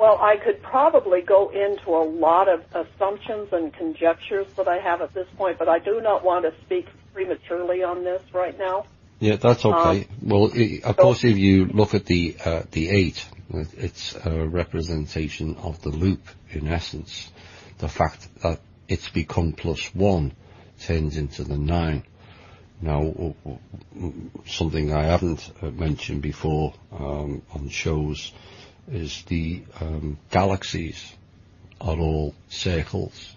Well, I could probably go into a lot of assumptions and conjectures that I have at this point, but I do not want to speak prematurely on this right now. Yeah, that's okay. Well, of course, if you look at the 8, it's a representation of the loop, in essence. The fact that it's become +1 turns into the 9. Now, something I haven't mentioned before on shows is the galaxies are all circles,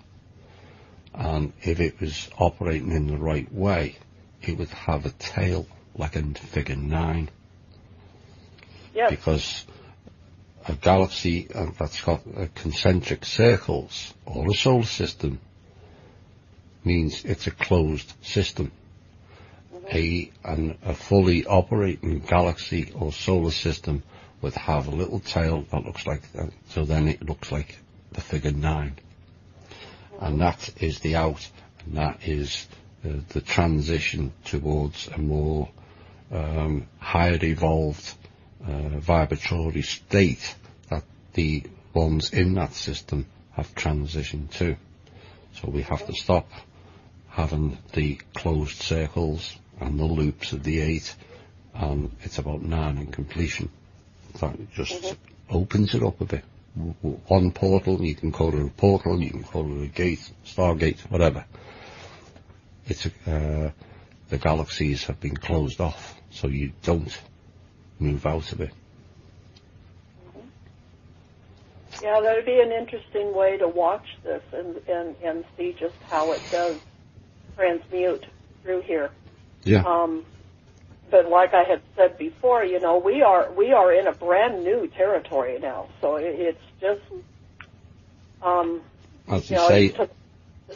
and if it was operating in the right way, it would have a tail like in figure 9. Yes. Because a galaxy that's got concentric circles, or a solar system, means it's a closed system. A fully operating galaxy or solar system would have a little tail that looks like that, so then it looks like the figure 9. And that is the out, and that is the transition towards a more higher evolved vibratory state that the ones in that system have transitioned to. So we have to stop having the closed circles and the loops of the 8, and it's about 9 in completion. That just opens it up a bit. One portal, you can call it a portal, you can call it a gate, stargate, whatever. It's the galaxies have been closed off, so you don't move out of it. Yeah, that would be an interesting way to watch this and see just how it does transmute through here. Yeah. But like I had said before, you know, we are in a brand new territory now, so it's just as they say,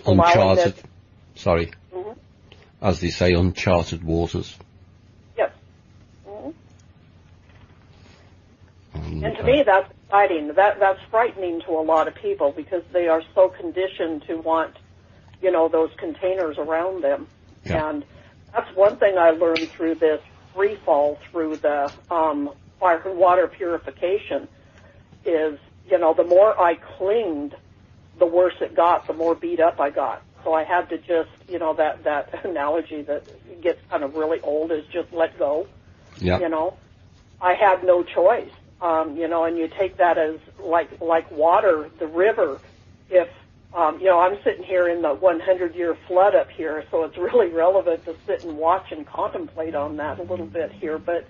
uncharted. Sorry. Mm-hmm. As they say, uncharted waters. Yes. Mm-hmm. And to me, that's exciting. That's frightening to a lot of people because they are so conditioned to want, you know, those containers around them. Yeah. And that's one thing I learned through this free fall through the fire and water purification is, you know, the more I clinged, the worse it got, the more beat up I got. So I had to just, you know, that analogy that gets kind of really old is just let go. Yeah. You know, I had no choice. You know, and you take that as like water, the river. If you know, I'm sitting here in the 100-year flood up here, so it's really relevant to sit and watch and contemplate on that a little bit here. But,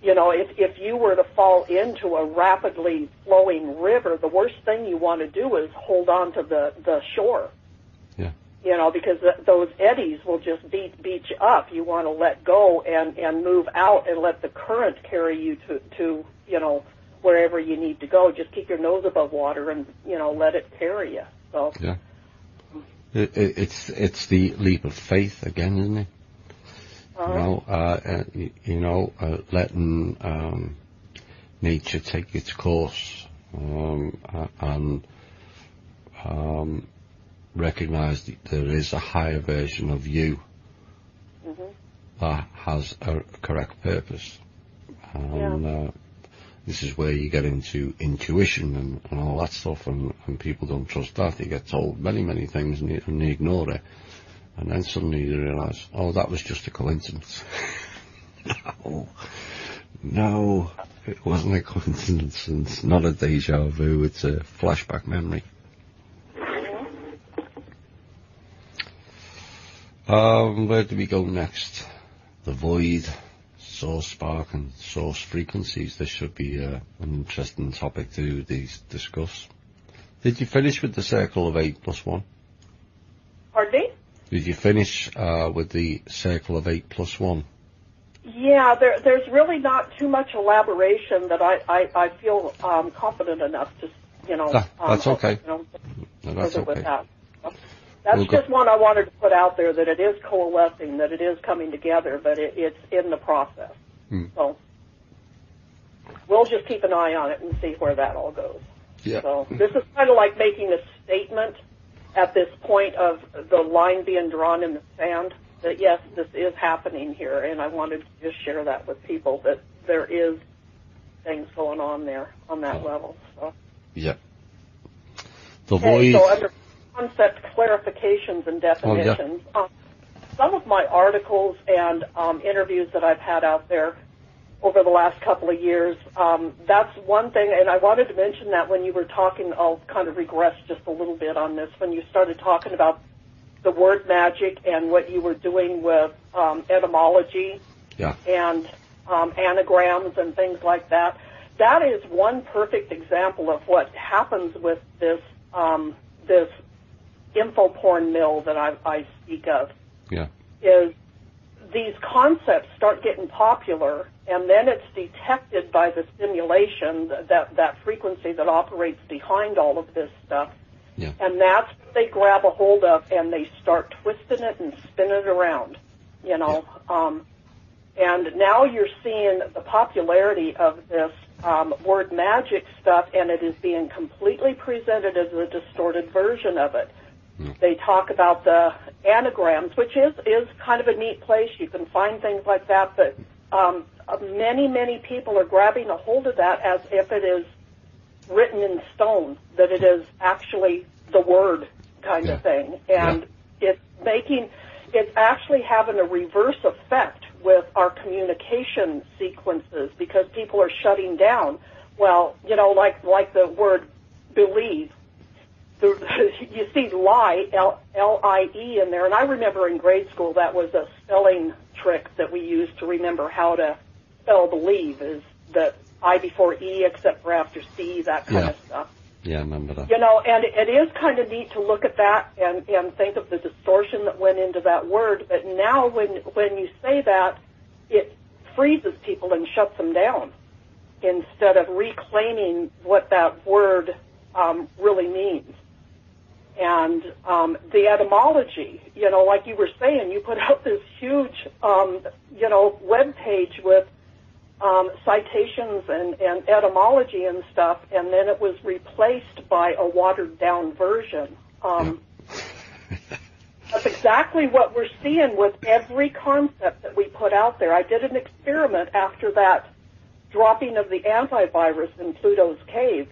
you know, if you were to fall into a rapidly flowing river, the worst thing you want to do is hold on to the shore. Yeah. You know, because those eddies will just beat you up. You want to let go and move out and let the current carry you to you know, wherever you need to go. Just keep your nose above water and, you know, let it carry you. So. Yeah. It's the leap of faith again, isn't it? Letting nature take its course and recognize that there is a higher version of you that has a correct purpose. And this is where you get into intuition and all that stuff, and people don't trust that. They get told many things and they ignore it. And then suddenly you realise, oh, that was just a coincidence. No, it wasn't a coincidence. It's not a deja vu, it's a flashback memory. Where do we go next? The void, source spark and source frequencies. This should be an interesting topic to discuss. Did you finish with the circle of 8+1? Pardon me? Did you finish with the circle of 8+1? Yeah, there's really not too much elaboration that I feel confident enough to, you know. That's okay. You know, no, that's okay. With that. That's just one I wanted to put out there, that it is coalescing, that it is coming together, but it's in the process. So we'll just keep an eye on it and see where that all goes. Yeah. So this is kind of like making a statement at this point of the line being drawn in the sand that, yes, this is happening here, and I wanted to just share that with people, that there is things going on there on that level. So. Yeah. The Okay, void. so under concept clarifications and definitions, some of my articles and interviews that I've had out there over the last couple of years, that's one thing, and I wanted to mention that when you were talking, I'll kind of regress just a little bit on this, when you started talking about the word magic and what you were doing with etymology and anagrams and things like that. That is one perfect example of what happens with this this info porn mill that I speak of. Yeah. Is these concepts start getting popular, and then it's detected by the stimulation, that frequency that operates behind all of this stuff. Yeah. And that's what they grab a hold of, and they start twisting it and spinning it around, you know. Yeah. And now you're seeing the popularity of this word magic stuff, and it is being completely presented as a distorted version of it. Mm. They talk about the anagrams, which is kind of a neat place. You can find things like that, but many people are grabbing a hold of that as if it is written in stone, that it is actually the word kind of thing. And it's actually having a reverse effect with our communication sequences, because people are shutting down. Well, you know, like the word believe. You see lie, L-I-E in there, and I remember in grade school that was a spelling trick that we used to remember how to spell believe, is that I before E except for after C, that kind of stuff. Yeah, I remember that. You know, and it is kind of neat to look at that and think of the distortion that went into that word, but now when you say that, it freezes people and shuts them down instead of reclaiming what that word really means. And the etymology, you know, like you were saying, you put out this huge, web page with citations and etymology and stuff, and then it was replaced by a watered-down version. That's exactly what we're seeing with every concept that we put out there. I did an experiment after that dropping of the antivirus in Pluto's cave.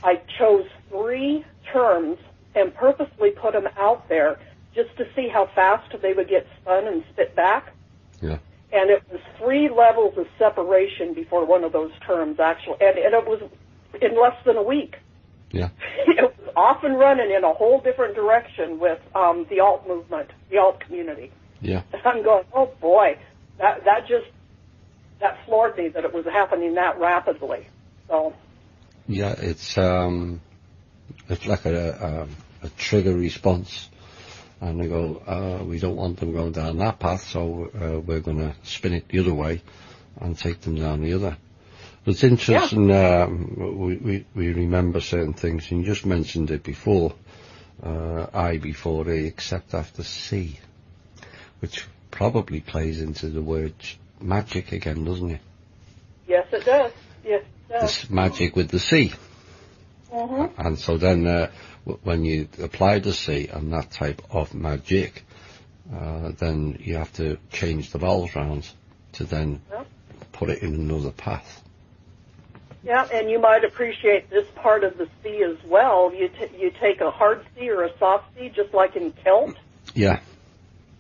I chose 3 terms and purposely put them out there just to see how fast they would get spun and spit back. Yeah. And it was 3 levels of separation before one of those terms actually, and it was in less than a week. Yeah. It was off and running in a whole different direction with the alt movement, the alt community. Yeah. And I'm going, oh boy, that floored me that it was happening that rapidly. So. Yeah, it's like a trigger response, and they go, we don't want them going down that path, so we're going to spin it the other way and take them down the other. It's interesting. We remember certain things, and you just mentioned it before. I before A, except after C, which probably plays into the word magic again, doesn't it? Yes, it does. Yes, it does. This magic with the C. Mm-hmm. And so then when you apply the C and that type of magic, then you have to change the vowels round to then put it in another path. Yeah, and you might appreciate this part of the C as well. You take a hard C or a soft C, just like in Celt. Yeah.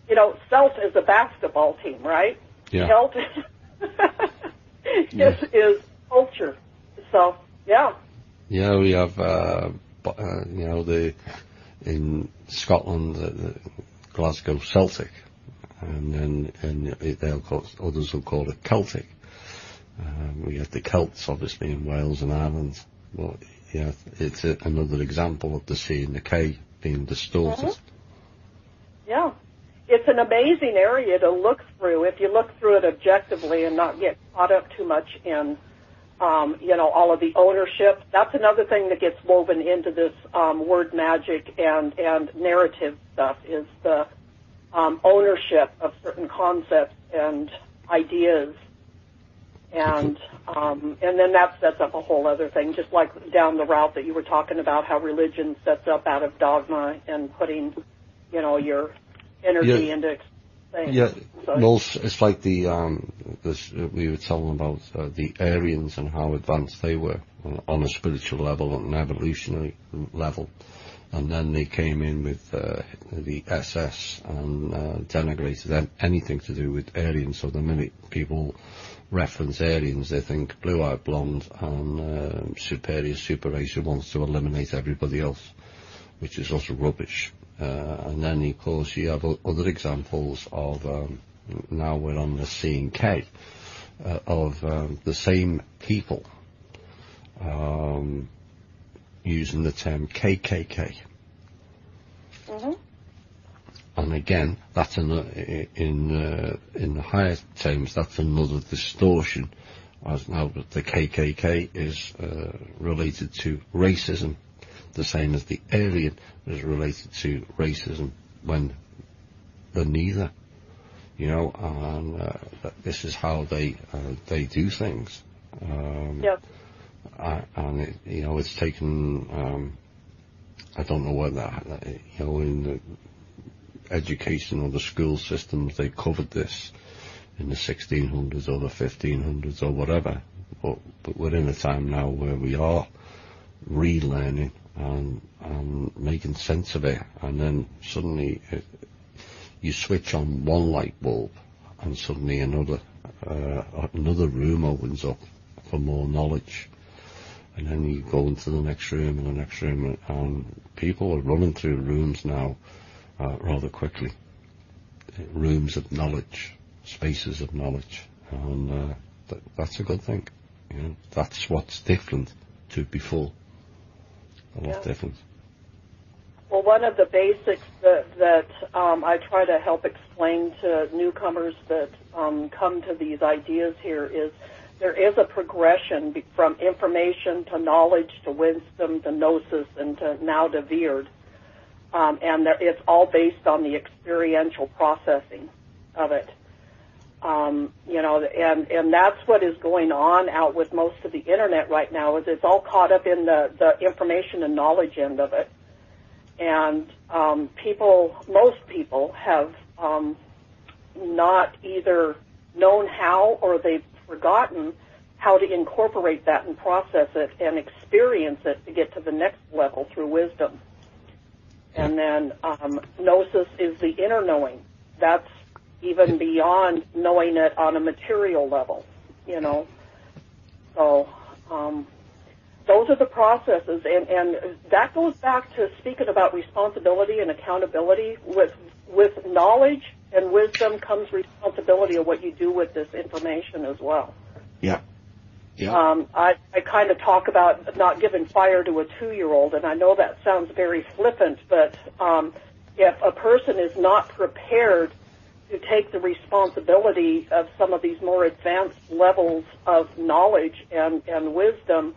You know, Celt is a basketball team, right? Yeah. Celt is culture. So, yeah. Yeah, we have, in Scotland, the Glasgow Celtic, and others will call it Celtic. We have the Celts, obviously, in Wales and Ireland. Well, yeah, it's another example of the C and the K being distorted. Mm-hmm. Yeah. It's an amazing area to look through if you look through it objectively and not get caught up too much in, all of the ownership. That's another thing that gets woven into this word magic and narrative stuff is the ownership of certain concepts and ideas. And then that sets up a whole other thing, just like down the route that you were talking about, how religion sets up out of dogma and putting, your energy into things. Yeah, So, well, it's like we were telling about the Aryans and how advanced they were on a spiritual level, on an evolutionary level. And then they came in with the SS and denigrated anything to do with Aryans. So the minute people reference Aryans, they think blue-eyed blonde and superior super race who wants to eliminate everybody else, which is also rubbish. And then, of course, you have other examples of, now we're on the C and K, of the same people using the term KKK. mm-hmm. And again, that's in the higher terms, that's another distortion, as now the KKK is related to racism, the same as the Aryan is related to racism, when they're neither, and this is how they do things. Yep. And it's taken, I don't know whether, in the education or the school systems, they covered this in the 1600s or the 1500s or whatever, but we're in a time now where we are relearning and making sense of it, and then suddenly you switch on one light bulb and suddenly another room opens up for more knowledge, and then you go into the next room and the next room, and people are running through rooms now rather quickly, rooms of knowledge, spaces of knowledge, and that's a good thing. That's what's different to before. A lot different. Well, one of the basics that I try to help explain to newcomers that come to these ideas here is there is a progression from information to knowledge to wisdom to gnosis and to now to Veered. And it's all based on the experiential processing of it. And that's what is going on out with most of the internet right now, is it's all caught up in the information and knowledge end of it. And most people have not either known how, or they've forgotten how to incorporate that and process it and experience it to get to the next level through wisdom. And then gnosis is the inner knowing. That's even beyond knowing it on a material level, So those are the processes, and that goes back to speaking about responsibility and accountability. With knowledge and wisdom comes responsibility of what you do with this information as well. Yeah. Yeah. I kind of talk about not giving fire to a 2-year-old, and I know that sounds very flippant, but if a person is not prepared to take the responsibility of some of these more advanced levels of knowledge and wisdom,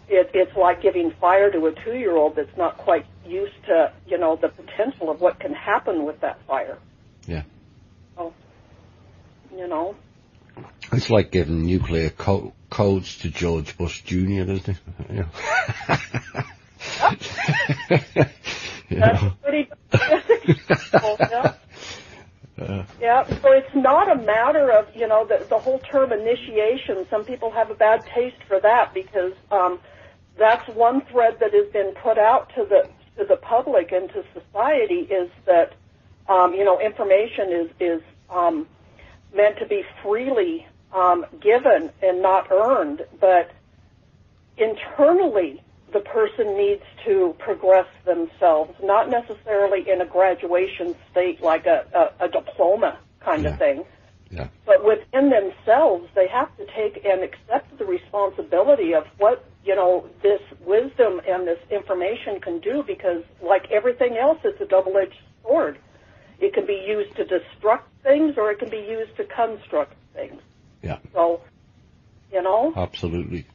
it's like giving fire to a 2-year-old that's not quite used to, the potential of what can happen with that fire. Yeah. So, It's like giving nuclear codes to George Bush Jr., isn't it? Yeah. That's pretty yeah. Yeah, so it's not a matter of, the whole term initiation. Some people have a bad taste for that because that's one thread that has been put out to the public and to society, is that, information is meant to be freely given and not earned, but internally the person needs to progress themselves, not necessarily in a graduation state like a diploma kind of thing. Yeah. But within themselves, they have to take and accept the responsibility of what, this wisdom and this information can do, because like everything else, it's a double-edged sword. It can be used to destruct things, or it can be used to construct things. Yeah. So, Absolutely.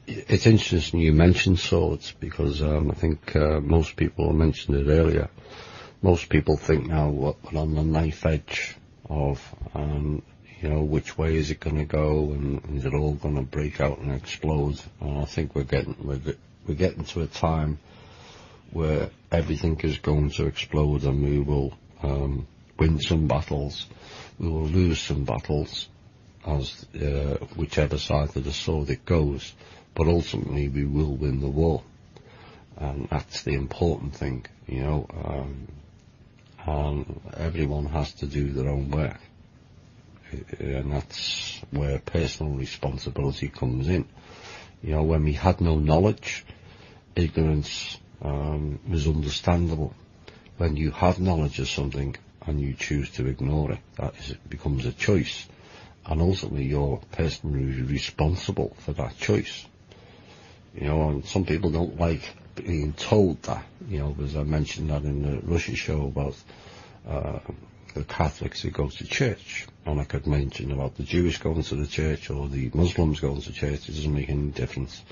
It's interesting you mentioned swords, because I think most people mentioned it earlier. Most people think now we're on the knife edge of, which way is it going to go, and is it all going to break out and explode? And I think we're getting to a time where everything is going to explode, and we will win some battles, we will lose some battles, as whichever side of the sword it goes, but ultimately we will win the war, and that's the important thing, and everyone has to do their own work, and that's where personal responsibility comes in. When we had no knowledge, ignorance was understandable. When you have knowledge of something and you choose to ignore it, it becomes a choice, and ultimately you're personally responsible for that choice. And some people don't like being told that, because I mentioned that in the Russia show about the Catholics who go to church, and I could mention about the Jewish going to the church or the Muslims going to church. It doesn't make any difference.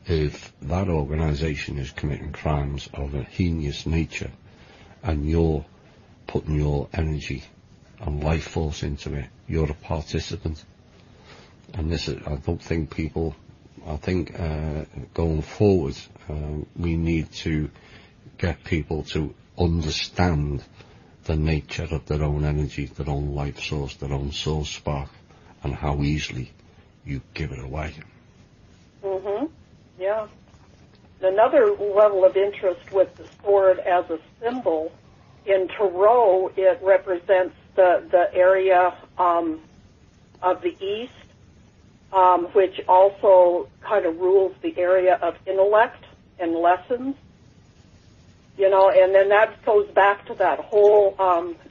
If that organisation is committing crimes of a heinous nature, and you're putting your energy and life force into it, you're a participant. And this is, I don't think people, I think going forward, we need to get people to understand the nature of their own energy, their own life source, their own soul spark, and how easily you give it away. Yeah. Another level of interest with the sword as a symbol, in Tarot, it represents the area of the East, which also kind of rules the area of intellect and lessons. And then that goes back to that whole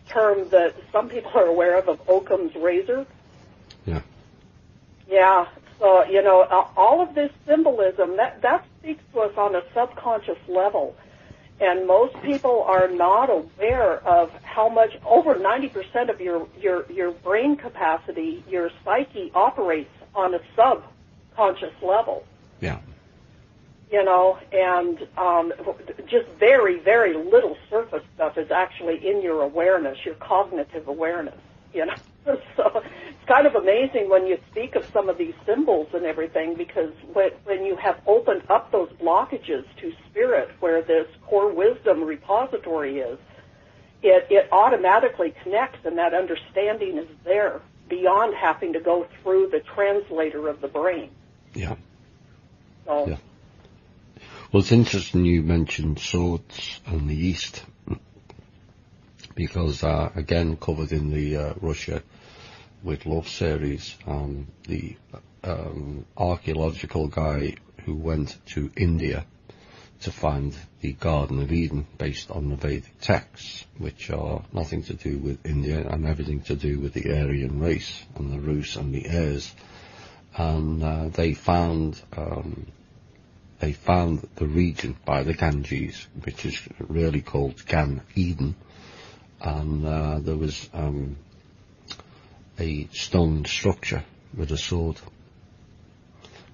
term that some people are aware of Occam's razor. Yeah. Yeah. So, all of this symbolism, that speaks to us on a subconscious level. And most people are not aware of how much, over 90% of your brain capacity, your psyche operates on a subconscious level. Yeah. And just very, very little surface stuff is actually in your awareness, your cognitive awareness, So it's kind of amazing when you speak of some of these symbols and everything, because when you have opened up those blockages to spirit, where this core wisdom repository is, it automatically connects, and that understanding is there beyond having to go through the translator of the brain. Yeah. So. Yeah. Well, it's interesting you mentioned swords and the East, because again, covered in the Russia with Love series, the archaeological guy who went to India to find the Garden of Eden based on the Vedic texts, which are nothing to do with India and everything to do with the Aryan race and the Rus and the Airs, and they found the region by the Ganges, which is really called Gan Eden, and there was a stone structure with a sword,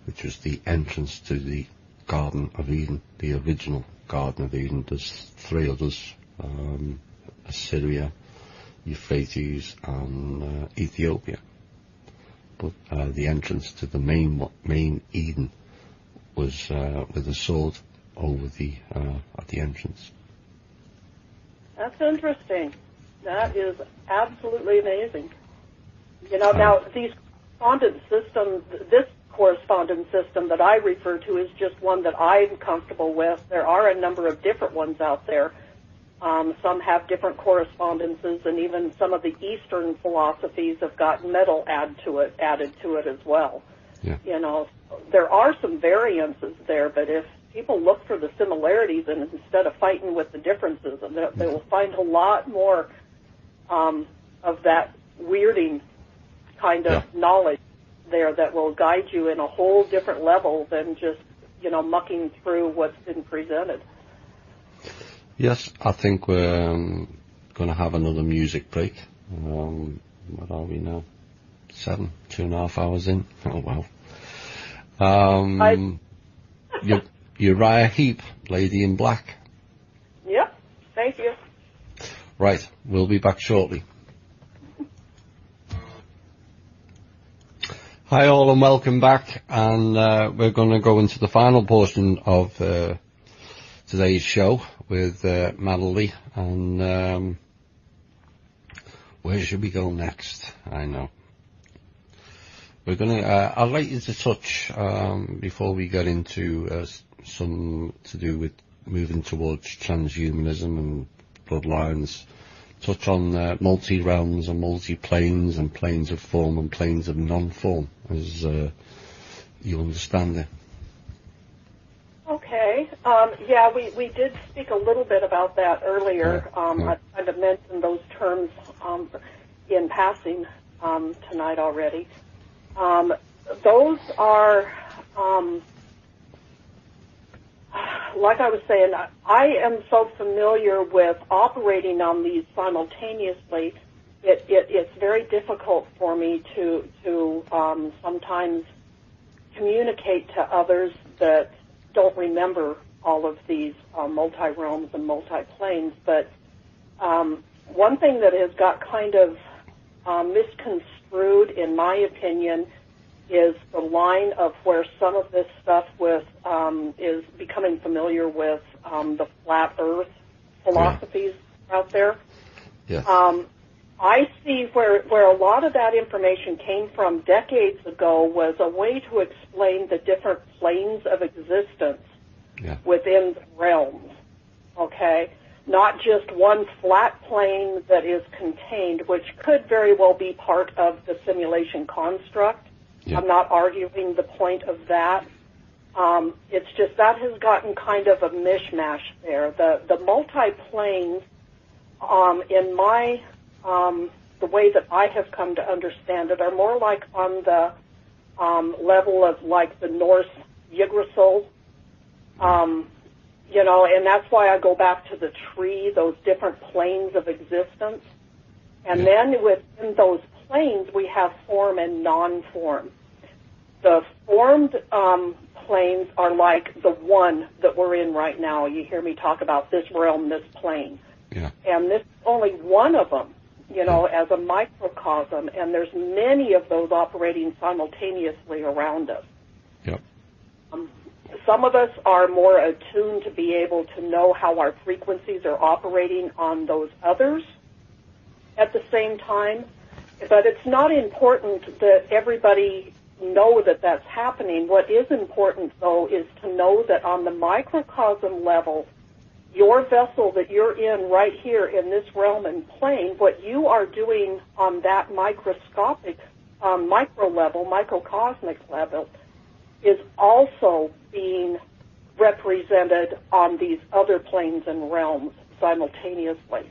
which was the entrance to the Garden of Eden, the original Garden of Eden. There's three others, Assyria, Euphrates, and Ethiopia. But the entrance to the main Eden was with a sword over the at the entrance. That's interesting. That is absolutely amazing. Now these correspondence systems, this correspondence system that I refer to is just one that I'm comfortable with. There are a number of different ones out there. Some have different correspondences, and even some of the Eastern philosophies have got metal added to it as well. Yeah. There are some variances there, but if people look for the similarities and instead of fighting with the differences, they will find a lot more of that weirding kind of knowledge there that will guide you in a whole different level than just, mucking through what's been presented. Yes, I think we're going to have another music break. What are we now? 2.5 hours in. Oh, wow. Uriah Heep, Lady in Black. Yep, thank you. Right, we'll be back shortly. Hi all and welcome back, and we're going to go into the final portion of today's show with Marilee, and where should we go next? I know. We're going to, I'd like you to touch, before we get into some to do with moving towards transhumanism and bloodlines, touch on multi-realms and multi-planes and planes of form and planes of non-form, as you understand it. Okay. Yeah, we did speak a little bit about that earlier. I kind of mentioned those terms in passing tonight already. Those are, like I was saying, I am so familiar with operating on these simultaneously. It's very difficult for me to sometimes communicate to others that don't remember all of these multi-realms and multi-planes. But one thing that has got kind of misconstrued, in my opinion, is the line of where some of this stuff with is becoming familiar with the flat Earth philosophies out there. Yes. I see where a lot of that information came from decades ago was a way to explain the different planes of existence within the realms, okay? Not just one flat plane that is contained, which could very well be part of the simulation construct. Yeah. I'm not arguing the point of that. It's just that has gotten kind of a mishmash there. The multi-planes, in my the way that I have come to understand it, are more like on the level of like the Norse Yggdrasil, you know, and that's why I go back to the tree, those different planes of existence. And then within those planes, we have form and non-form. The formed planes are like the one that we're in right now. You hear me talk about this realm, this plane. Yeah. And this is only one of them, you know, as a microcosm, and there's many of those operating simultaneously around us. Yep. Some of us are more attuned to be able to know how our frequencies are operating on those others at the same time, but it's not important that everybody know that that's happening. What is important, though, is to know that on the microcosm level, your vessel that you're in right here in this realm and plane, what you are doing on that microscopic, micro level, microcosmic level, is also being represented on these other planes and realms simultaneously.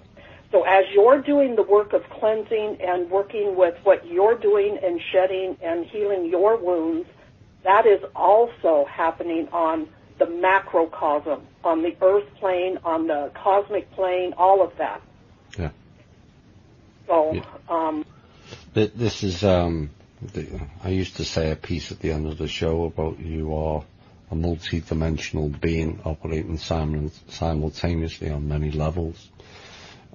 So as you're doing the work of cleansing and working with what you're doing and shedding and healing your wounds, that is also happening on the macrocosm, on the earth plane, on the cosmic plane, all of that. Yeah. So, this is, I used to say a piece at the end of the show about you are a multi-dimensional being operating simultaneously on many levels.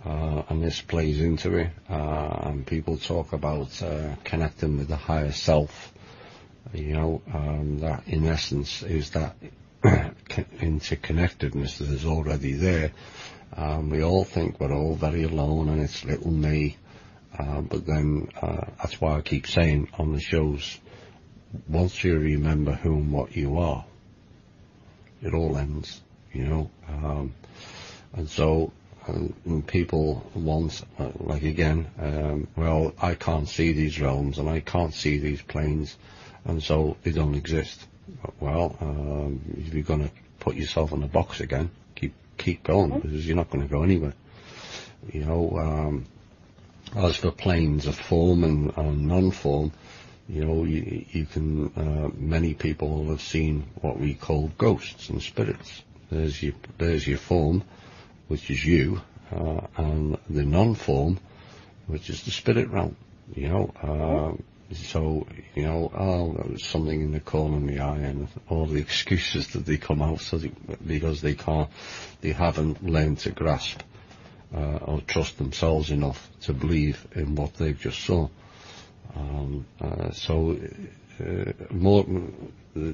And this plays into it. And people talk about connecting with the higher self. You know, that in essence is that interconnectedness that is already there. We all think we're all very alone and it's little me. But then that's why I keep saying on the shows, once you remember who and what you are, it all ends, you know. And so people want, like again, well, I can't see these realms and I can't see these planes, and so they don't exist. Well, if you're going to put yourself in a box again, keep going, because you're not going to go anywhere. You know, as for planes of form and non-form, you know, you can, many people have seen what we call ghosts and spirits. There's your form, which is you, and the non-form, which is the spirit realm, you know. So, you know, there was something in the corner of my eye, and all the excuses that they come out because they haven't learned to grasp or trust themselves enough to believe in what they've just saw. The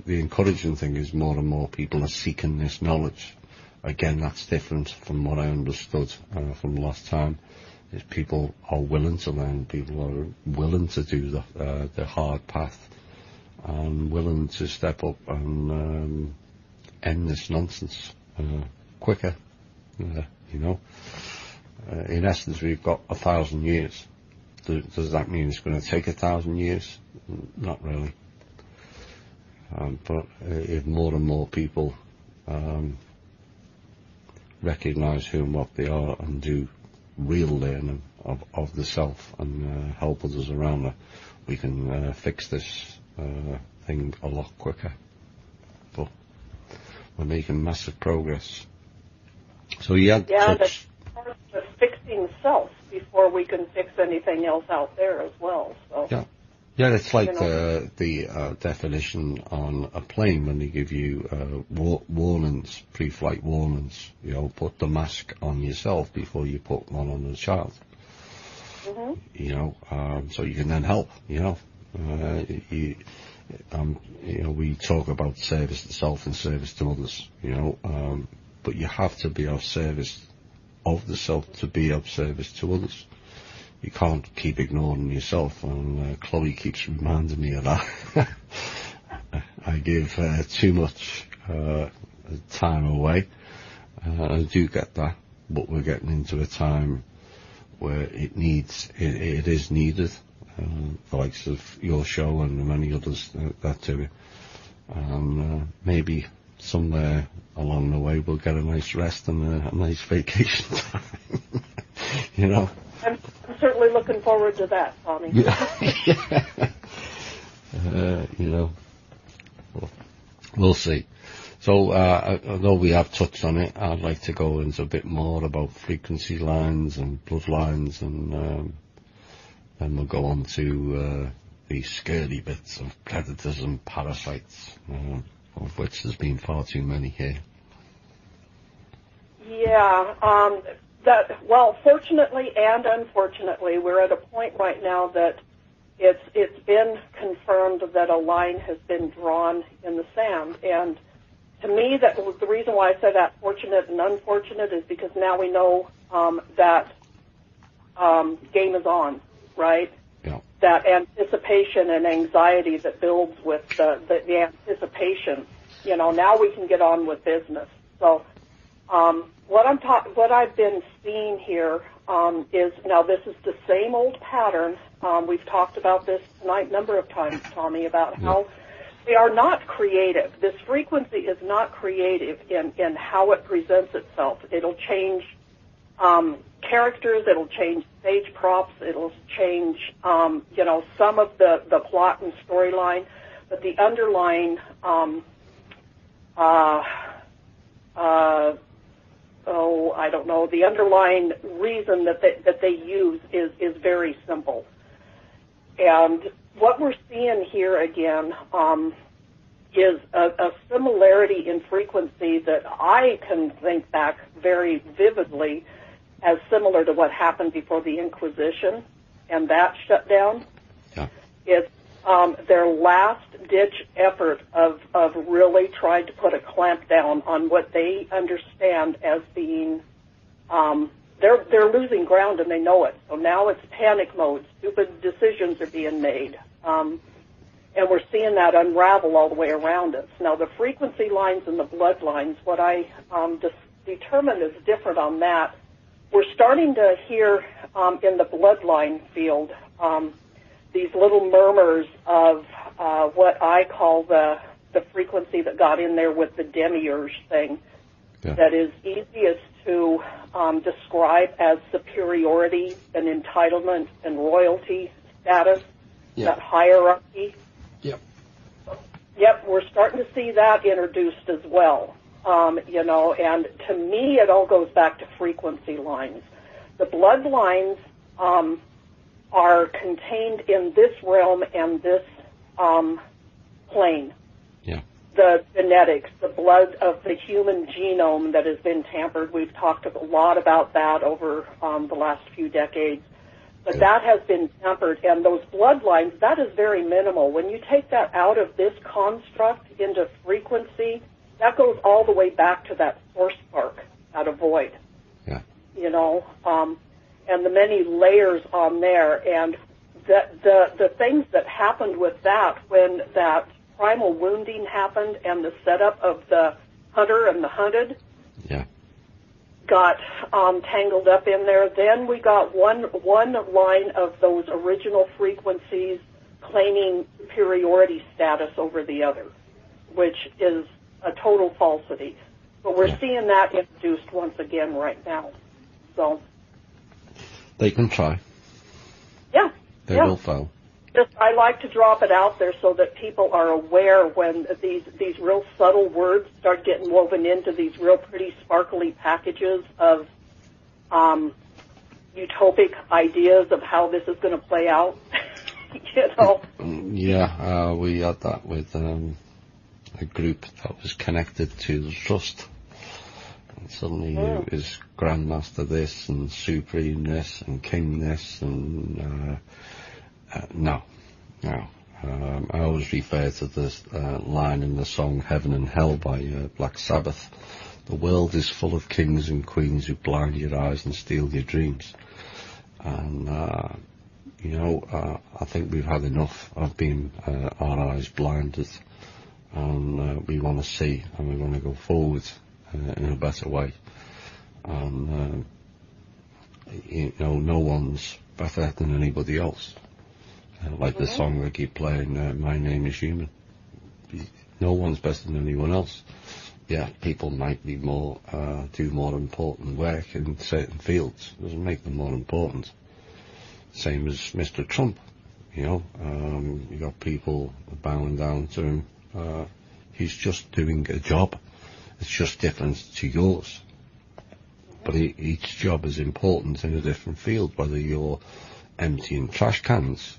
encouraging thing is more and more people are seeking this knowledge again, that's different from what I understood from last time. Is people are willing to learn, people are willing to do the hard path, and willing to step up and end this nonsense quicker. In essence, we've got 1,000 years. Does that mean it's going to take 1,000 years? Not really. But if more and more people recognise who and what they are and do real learning of the self and help others around them, we can fix this thing a lot quicker. But we're making massive progress. So that's part of the fixing self before we can fix anything else out there as well. So yeah, it's like the definition on a plane when they give you warnings, pre-flight warnings. Put the mask on yourself before you put one on the child. Mm-hmm. So you can then help. We talk about service to self and service to others. But you have to be of service of the self to be of service to others. You can't keep ignoring yourself, and Chloe keeps reminding me of that. I give too much time away. I do get that, but we're getting into a time where it is needed. The likes of your show and many others that do it. And maybe somewhere along the way we'll get a nice rest and a nice vacation time. I'm certainly looking forward to that, Tommy. We'll see. So, although we have touched on it, I'd like to go into a bit more about frequency lines and bloodlines, and then we'll go on to the scary bits of predators and parasites, of which there's been far too many here. Yeah, fortunately and unfortunately, we're at a point right now that it's been confirmed that a line has been drawn in the sand. And to me, that was the reason why I said that fortunate and unfortunate is because now we know that game is on, right? Yeah. That anticipation and anxiety that builds with the anticipation. Now we can get on with business. So what I've been seeing here is, now this is the same old pattern. We've talked about this tonight a number of times, Tommy, about how they are not creative. This frequency is not creative in how it presents itself. It'll change characters, it'll change stage props, it'll change, some of the plot and storyline, but the underlying, I don't know, the underlying reason that they use is very simple. And what we're seeing here again is a similarity in frequency that I can think back very vividly as similar to what happened before the Inquisition and that shutdown. Yeah. It's their last-ditch effort of really trying to put a clamp down on what they understand as being they're losing ground and they know it. So now it's panic mode. Stupid decisions are being made. And we're seeing that unravel all the way around us. Now, the frequency lines and the bloodlines, what I determined is different on that. We're starting to hear in the bloodline field these little murmurs of what I call the frequency that got in there with the demiurge thing. Yeah. That is easiest to describe as superiority and entitlement and royalty status, that hierarchy. Yep, we're starting to see that introduced as well. And to me it all goes back to frequency lines. The bloodlines are contained in this realm and this plane. Yeah. The genetics, the blood of the human genome that has been tampered. We've talked a lot about that over the last few decades. But that has been tampered, and those bloodlines, that is very minimal. When you take that out of this construct into frequency, that goes all the way back to that source spark out of void. Yeah. You know, and the many layers on there, and the things that happened with that when that primal wounding happened and the setup of the hunter and the hunted. Yeah. Got tangled up in there. Then we got one line of those original frequencies claiming superiority status over the other, which is a total falsity. But we're seeing that introduced once again right now. So they can try. Yeah. They will fail. Just, I like to drop it out there so that people are aware when these real subtle words start getting woven into these real pretty sparkly packages of utopic ideas of how this is going to play out. You know? Yeah, we had that with a group that was connected to the trust. And suddenly it was Grandmaster this and Supreme this and King this and no. I always refer to this line in the song Heaven and Hell by Black Sabbath. The world is full of kings and queens who blind your eyes and steal your dreams. And, I think we've had enough of being our eyes blinded. And we want to see and we want to go forward in a better way. And, no one's better than anybody else. Like the song I keep playing, My Name is Human. No one's better than anyone else. Yeah, people might be more, do more important work in certain fields. Doesn't make them more important. Same as Mr. Trump, you got people bowing down to him. He's just doing a job. It's just different to yours. But each job is important in a different field, whether you're emptying trash cans.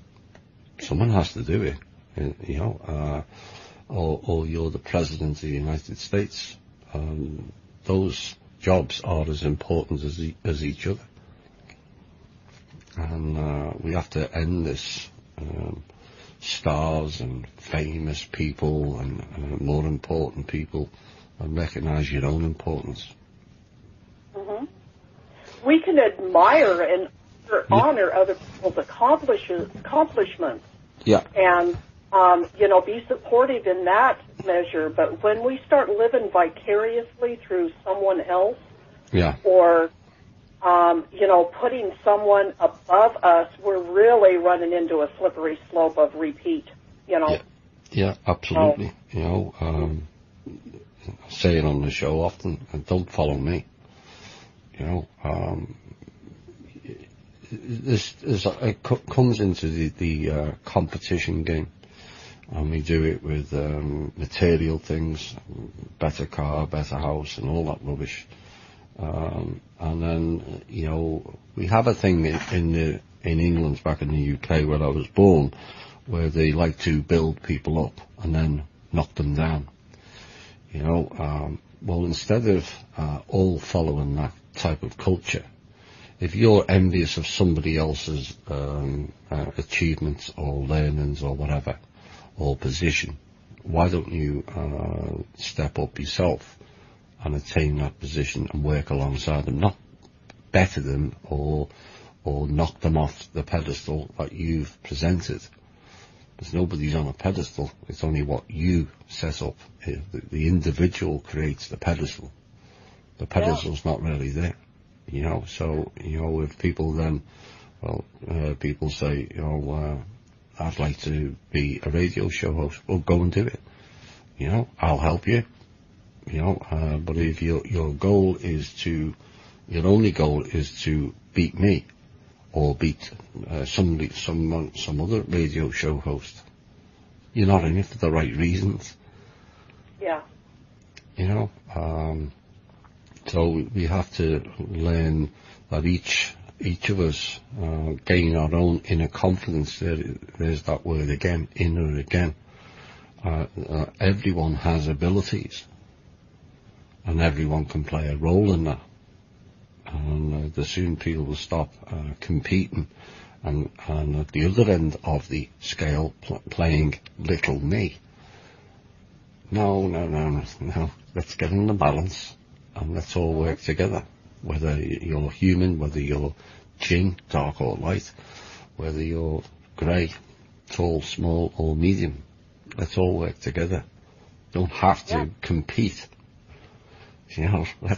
Someone has to do it, or you're the President of the United States. Those jobs are as important as each other. And we have to end this stars and famous people and more important people and recognize your own importance. Mm-hmm. We can admire and honor other people's accomplishments. Yeah. And, be supportive in that measure. But when we start living vicariously through someone else, or, putting someone above us, we're really running into a slippery slope of repeat, Yeah, absolutely. I say it on the show often, don't follow me. It comes into the competition game, and we do it with material things, better car, better house, and all that rubbish. And then we have a thing in England, back in the UK where I was born, where they like to build people up and then knock them down. Well, instead of all following that type of culture, if you're envious of somebody else's achievements or learnings or whatever, or position, why don't you step up yourself and attain that position and work alongside them, not better them or knock them off the pedestal that you've presented. Because nobody's on a pedestal, it's only what you set up. The individual creates the pedestal. The pedestal's not really there. So, if people then, people say, I'd like to be a radio show host, well, go and do it. I'll help you. But if your only goal is to beat me, or beat some other radio show host, you're not in it for the right reasons. Yeah. So we have to learn that each of us gain our own inner confidence. There's that word again, inner again. Everyone has abilities, and everyone can play a role in that. And the soon people will stop competing, and at the other end of the scale playing little me. No. Let's get in the balance and let's all work together. Whether you're human, whether you're jinn, dark or light, whether you're grey, tall, small or medium, let's all work together. Don't have to compete. The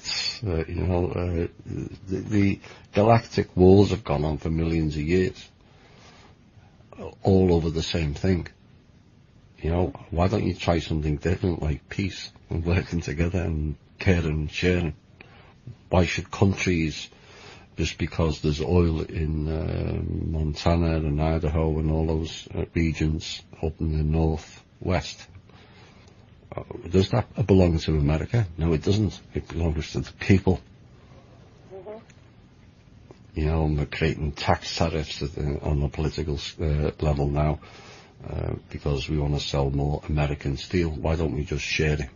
galactic wars have gone on for millions of years, all over the same thing. Why don't you try something different, like peace and working together and caring and sharing? Why should countries, just because there's oil in Montana and Idaho and all those regions up in the northwest, does that belong to America? No, it doesn't. It belongs to the people. We're creating tax tariffs on the political level now because we want to sell more American steel. Why don't we just share it?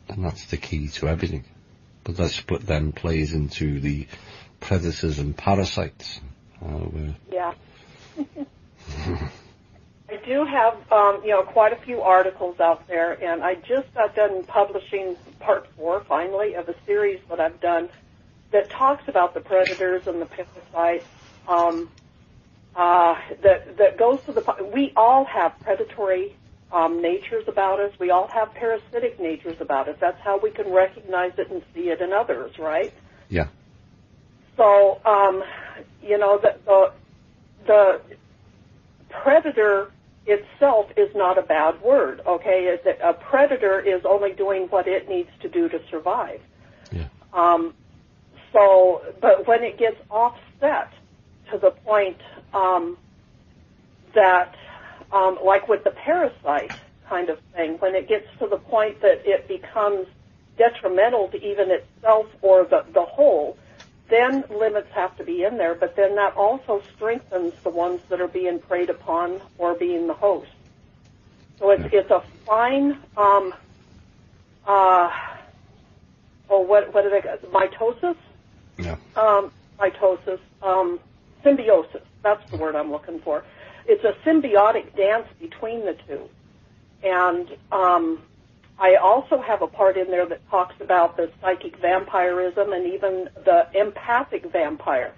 And that's the key to everything. But that split then plays into the predators and parasites. Yeah. I do have, quite a few articles out there, and I just got done publishing part 4, finally, of a series that I've done that talks about the predators and the parasites. That goes to we all have predatory natures about us. We all have parasitic natures about us. That's how we can recognize it and see it in others, right? Yeah. So, the predator itself is not a bad word, okay? A predator is only doing what it needs to do to survive. Yeah. But when it gets offset to the point that, like with the parasite kind of thing, when it gets to the point that it becomes detrimental to even itself or the whole, then limits have to be in there, but then that also strengthens the ones that are being preyed upon or being the host. So it's a fine, what do they call it? Mitosis? Yeah. Mitosis, symbiosis, that's the word I'm looking for. It's a symbiotic dance between the two. And I also have a part in there that talks about the psychic vampirism and even the empathic vampire.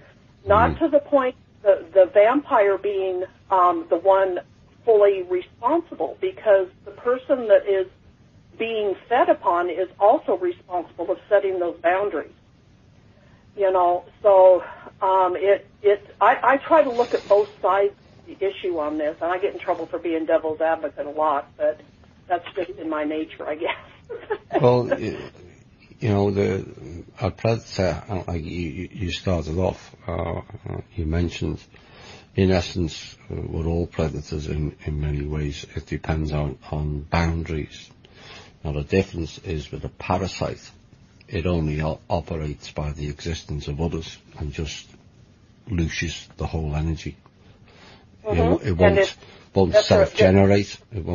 Not to the point the vampire being the one fully responsible, because the person that is being fed upon is also responsible of setting those boundaries. So I try to look at both sides of the issue on this, and I get in trouble for being devil's advocate a lot, but that's just in my nature, I guess. Well, our predator, like you started off, you mentioned, in essence, we're all predators in many ways. It depends on boundaries. Now, the difference is with a parasite, it only operates by the existence of others and just looshes the whole energy. It won't self-generate. It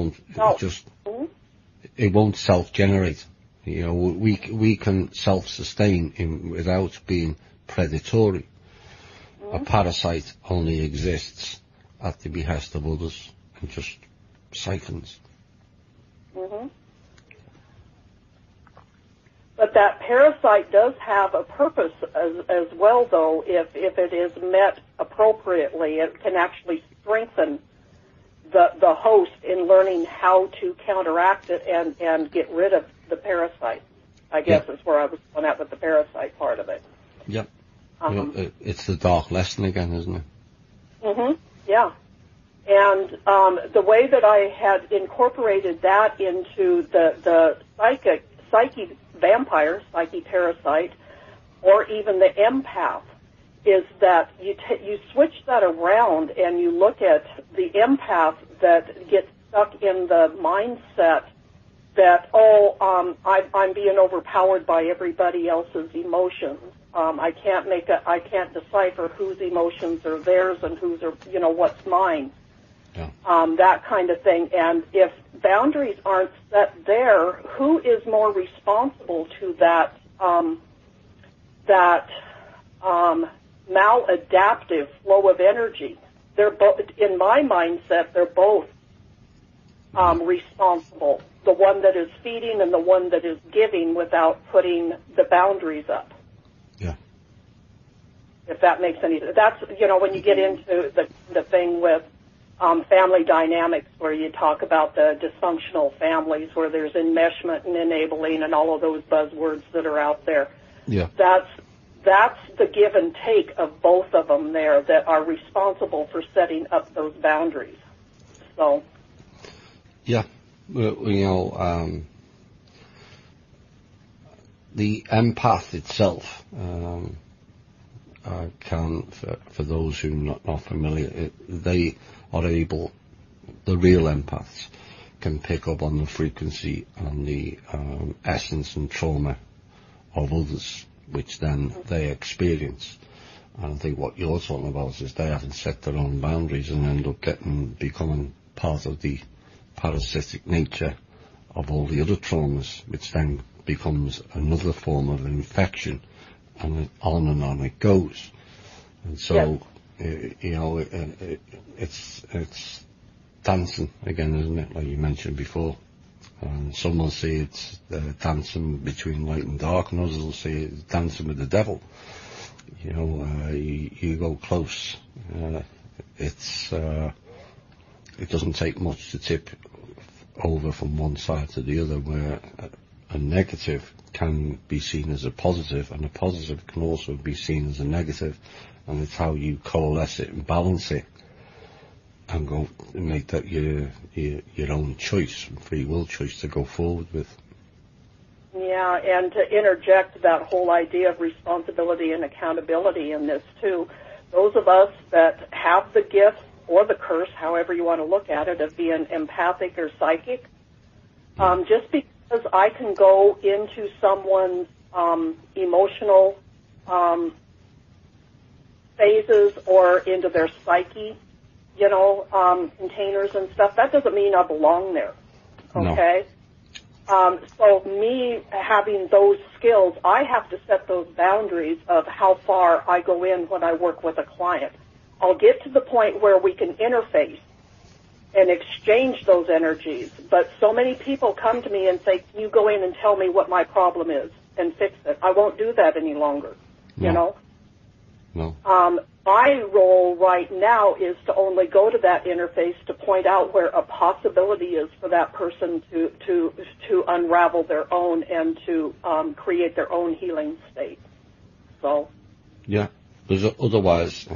won't self-generate. We can self-sustain without being predatory. A parasite only exists at the behest of others and just siphons. But that parasite does have a purpose as well, though. If it is met appropriately, it can actually strengthen the host in learning how to counteract it and get rid of the parasite. I guess is where I was going at with the parasite part of it. Yep. It's the dark lesson again, isn't it? Yeah. And the way that I had incorporated that into the psyche vampire, psyche parasite, or even the empath, is that you switch that around and you look at the empath that gets stuck in the mindset that, I'm being overpowered by everybody else's emotions. I can't decipher whose emotions are theirs and whose are, what's mine. Yeah. That kind of thing. And if boundaries aren't set there, who is more responsible to that maladaptive flow of energy? They're both, in my mindset, they're both responsible, the one that is feeding and the one that is giving without putting the boundaries up. Yeah. If that makes any sense. That's, when you get into the thing with family dynamics where you talk about the dysfunctional families where there's enmeshment and enabling and all of those buzzwords that are out there. Yeah. That's the give and take of both of them there that are responsible for setting up those boundaries. So. Yeah. The empath itself can, for those who are not familiar, they are able, the real empaths can pick up on the frequency and the essence and trauma of others, which then they experience. And I think what you're talking about is they haven't set their own boundaries and end up becoming part of the parasitic nature of all the other traumas, which then becomes another form of infection, and on it goes. And so, it's dancing again, isn't it? Like you mentioned before. Some will say it's dancing between light and dark, and others will say it's dancing with the devil. You go close. It doesn't take much to tip over from one side to the other, where a negative can be seen as a positive, and a positive can also be seen as a negative, and it's how you coalesce it and balance it and go and make that your own choice, free will choice to go forward with. Yeah, and to interject that whole idea of responsibility and accountability in this too, those of us that have the gift or the curse, however you want to look at it, of being empathic or psychic, just because I can go into someone's emotional phases or into their psyche, containers and stuff, that doesn't mean I belong there, okay? No. So me having those skills, I have to set those boundaries of how far I go in when I work with a client. I'll get to the point where we can interface and exchange those energies, but so many people come to me and say, can you go in and tell me what my problem is and fix it? I won't do that any longer, No. My role right now is to only go to that interface to point out where a possibility is for that person to unravel their own and to create their own healing state. So. Yeah, because otherwise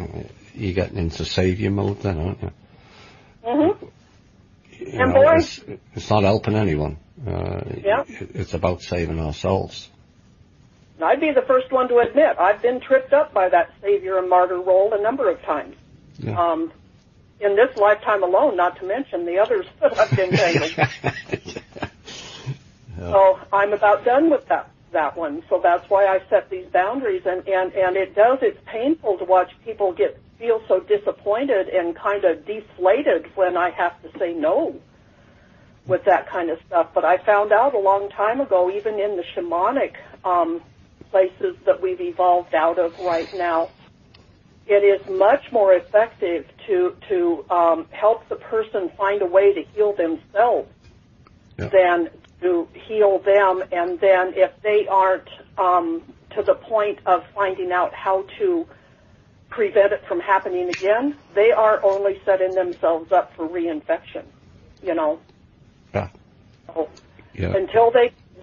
you're getting into savior mode then, aren't you? Mm-hmm. It's not helping anyone. It's about saving ourselves. I'd be the first one to admit I've been tripped up by that savior and martyr role a number of times. Yeah. In this lifetime alone, not to mention the others that I've been tangled. So I'm about done with that one. So that's why I set these boundaries. And it's painful to watch people feel so disappointed and kind of deflated when I have to say no with that kind of stuff. But I found out a long time ago, even in the shamanic places that we've evolved out of right now, it is much more effective to help the person find a way to heal themselves than to heal them. And then if they aren't to the point of finding out how to prevent it from happening again, they are only setting themselves up for reinfection, Yeah. So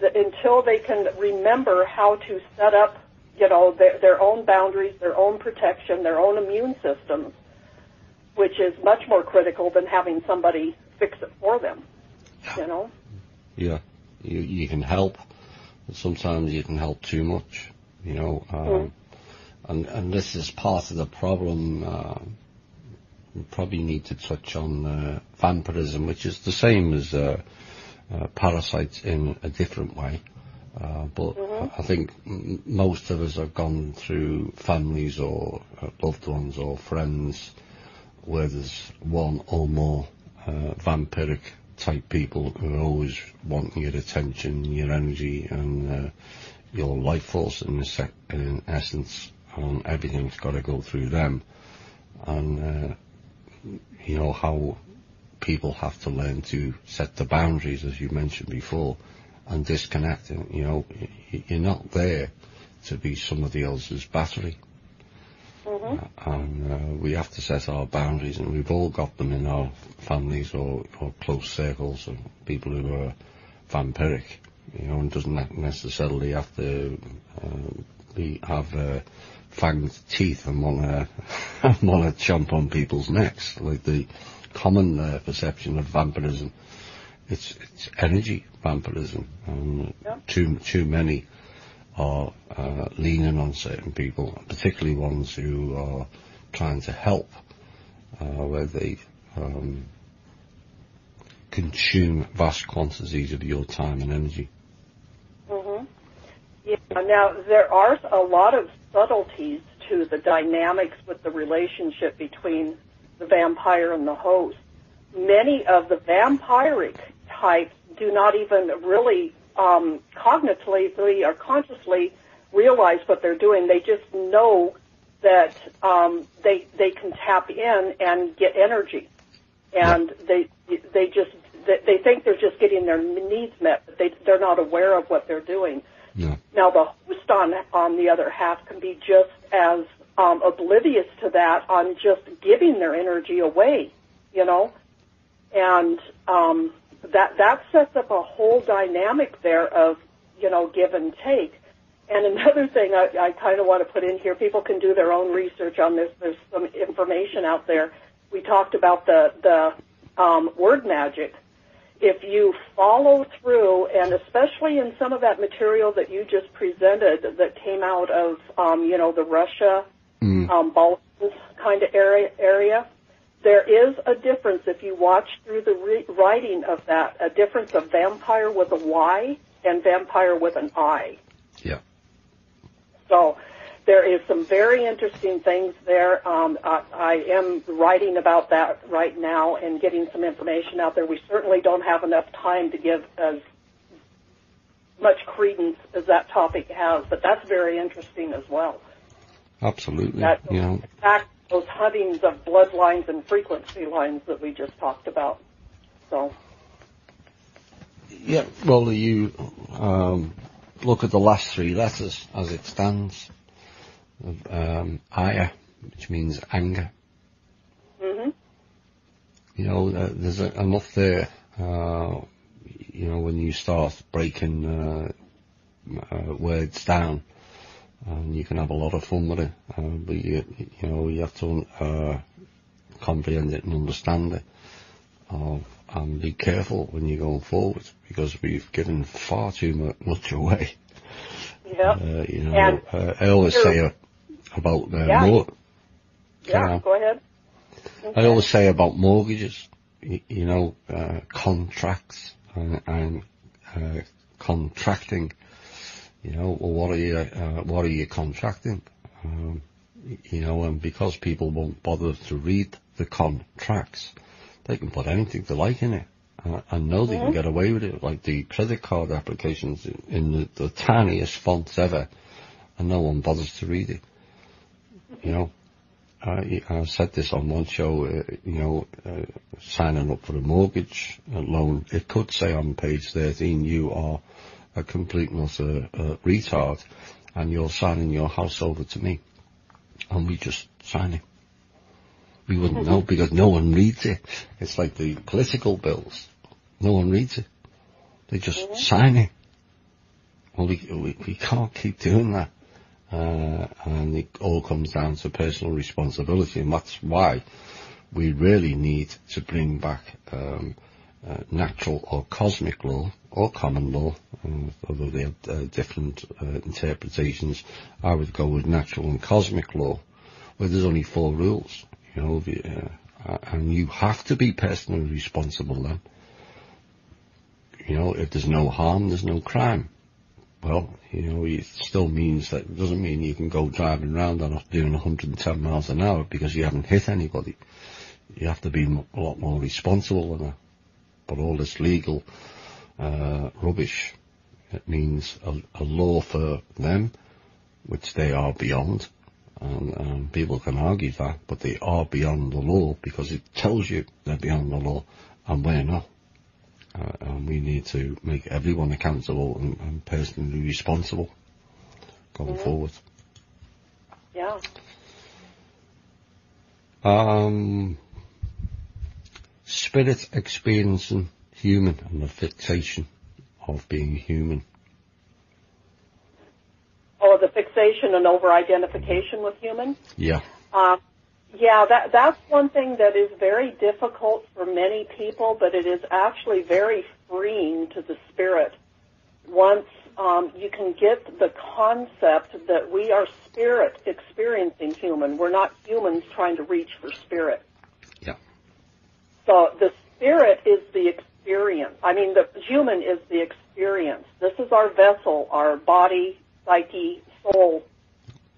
until they can remember how to set up, their own boundaries, their own protection, their own immune systems, which is much more critical than having somebody fix it for them, Yeah, you can help, but sometimes you can help too much, and this is part of the problem. We probably need to touch on vampirism, which is the same as parasites in a different way. But I think most of us have gone through families or loved ones or friends where there's one or more vampiric type people who are always wanting your attention, your energy, and your life force in essence, and everything's got to go through them. And how people have to learn to set the boundaries, as you mentioned before, and disconnect. You know, you're not there to be somebody else's battery. And we have to set our boundaries, and we've all got them in our families or close circles of people who are vampiric. You know, and doesn't necessarily have to have fanged teeth and want to chomp on people's necks. Like the common perception of vampirism, it's energy vampirism. Too many are leaning on certain people, particularly ones who are trying to help, where they consume vast quantities of your time and energy. Yeah. Now, there are a lot of subtleties to the dynamics with the relationship between the vampire and the host. Many of the vampiric types do not even really cognitively or consciously realize what they're doing. They just know that they can tap in and get energy, and they think they're just getting their needs met, but they're not aware of what they're doing. Yeah. Now, the host, on the other half, can be just as oblivious to that on just giving their energy away, you know, and that sets up a whole dynamic there of, you know, give and take. And another thing I kind of want to put in here, people can do their own research on this. There's some information out there. We talked about the word magic. If you follow through, and especially in some of that material that you just presented that came out of, you know, the Russia, Balkans kind of area, there is a difference if you watch through the writing of that, a difference of vampire with a Y and vampire with an I. Yeah. So there is some very interesting things there. I am writing about that right now and getting some information out there. We certainly don't have enough time to give as much credence as that topic has, but that's very interesting as well. Absolutely. That, you know, those huntings of bloodlines and frequency lines that we just talked about. So. Yeah, well, you look at the last three letters as it stands. Aya, which means anger. You know, there's enough there. You know, when you start breaking words down, and you can have a lot of fun with it. But you know, you have to comprehend it and understand it, and be careful when you're going forward, because we've given far too much away. Yeah. You know, I always say about go ahead. I always say about mortgages, you know, contracts and contracting. You know, well, what are you contracting? You know, and because people won't bother to read the contracts, they can put anything they like in it, and know they can get away with it, like the credit card applications in the tiniest fonts ever, and no one bothers to read it. You know, I said this on one show, you know, signing up for a mortgage loan, it could say on page 13, you are a complete and utter retard, and you're signing your house over to me. And we just sign it. We wouldn't know, because no one reads it. It's like the political bills. No one reads it. They just sign it. Well, we can't keep doing that. And it all comes down to personal responsibility, and that's why we really need to bring back natural or cosmic law or common law, although they have different interpretations. I would go with natural and cosmic law, where there's only 4 rules, you know, and you have to be personally responsible then. You know, if there's no harm, there's no crime. Well, you know, it still means that it doesn't mean you can go driving around and doing 110 miles an hour because you haven't hit anybody. You have to be a lot more responsible than that. But all this legal rubbish, it means a law for them, which they are beyond. And people can argue that, but they are beyond the law because it tells you they're beyond the law. and we're not. And we need to make everyone accountable and personally responsible going forward. Yeah. Spirit experiencing human and the fixation of being human. Oh, the fixation and over-identification with human? Yeah. Yeah, that's one thing that is very difficult for many people, but it is actually very freeing to the spirit. Once you can get the concept that we are spirit experiencing human. We're not humans trying to reach for spirit. Yeah. So the spirit is the experience. I mean, the human is the experience. This is our vessel, our body, psyche, soul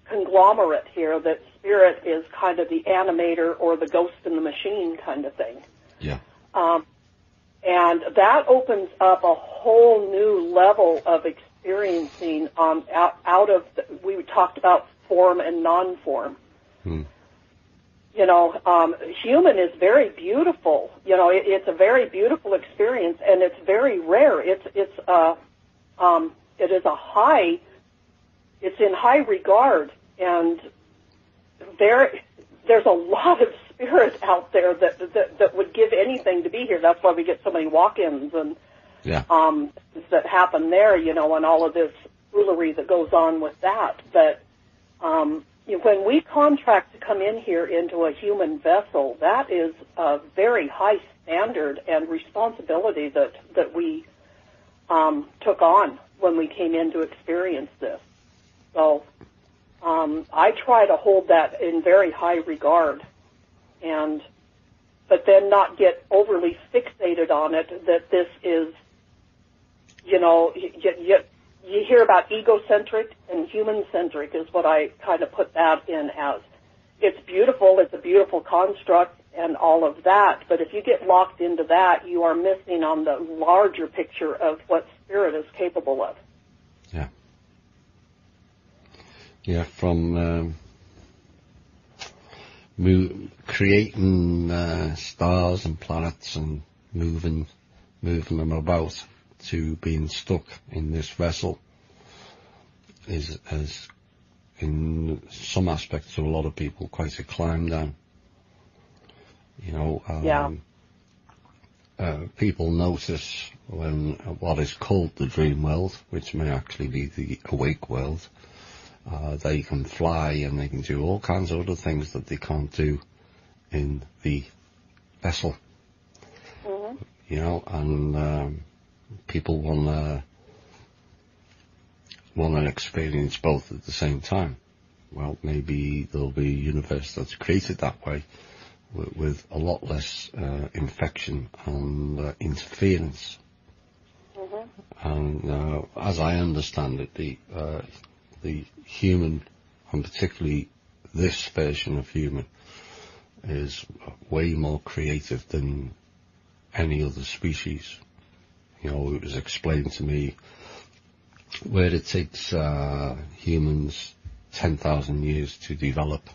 conglomerate here, that spirit is kind of the animator or the ghost in the machine kind of thing. Yeah. And that opens up a whole new level of experiencing out of, we talked about form and non-form. You know, human is very beautiful. You know, it's a very beautiful experience, and it's very rare. It is a high, it's in high regard, and there's a lot of spirit out there that would give anything to be here. That's why we get so many walk-ins and that happen there, you know, and all of this foolery that goes on with that. But when we contract to come in here into a human vessel, that is a very high standard and responsibility that we took on when we came in to experience this. So I try to hold that in very high regard, but then not get overly fixated on it, that this is, you know, you hear about egocentric and human-centric is what I kind of put that in as. It's beautiful, it's a beautiful construct and all of that, but if you get locked into that, you are missing on the larger picture of what spirit is capable of. Yeah. Yeah, from creating stars and planets and moving them about to being stuck in this vessel is in some aspects to a lot of people quite a climb down. You know, people notice when what is called the dream world, which may actually be the awake world, they can fly and they can do all kinds of other things that they can't do in the vessel. You know, and people want to experience both at the same time. Well, maybe there'll be a universe that's created that way, with a lot less infection and interference. And as I understand it, the human, and particularly this version of human, is way more creative than any other species. You know, it was explained to me where it takes humans 10,000 years to develop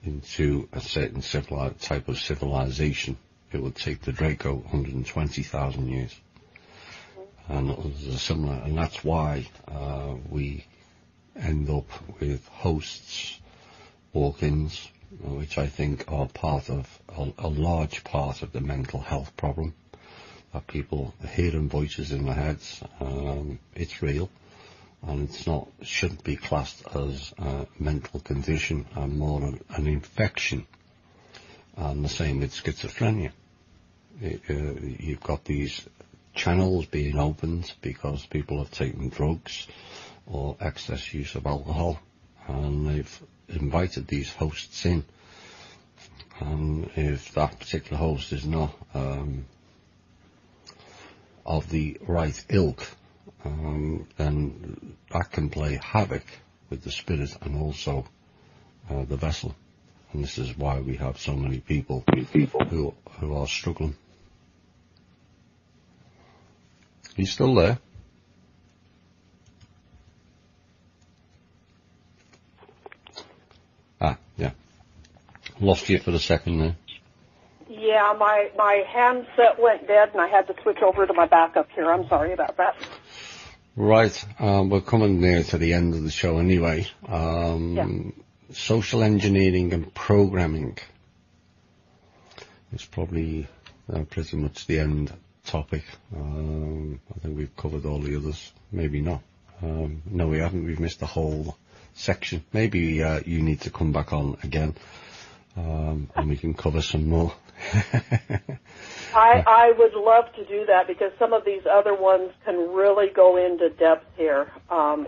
into a certain type of civilization, it would take the Draco 120,000 years. And others are similar, and that's why we end up with hosts, walk-ins, which I think are part of a large part of the mental health problem. That people are hearing voices in their heads. It's real, and shouldn't be classed as a mental condition and more an infection. And the same with schizophrenia. You've got these channels being opened because people have taken drugs or excess use of alcohol, and they've invited these hosts in. And if that particular host is not of the right ilk, then that can play havoc with the spirit and also the vessel. And this is why we have so many people who are struggling. He's still there. Yeah. Lost you for a second there. Yeah, Yeah, my handset went dead, and I had to switch over to my backup here. I'm sorry about that. Right. We're coming near to the end of the show anyway. Social engineering and programming is probably pretty much the end topic. I think we've covered all the others. Maybe not. No, we haven't. We've missed the whole section. Maybe you need to come back on again, and we can cover some more. I would love to do that, because some of these other ones can really go into depth here. Well,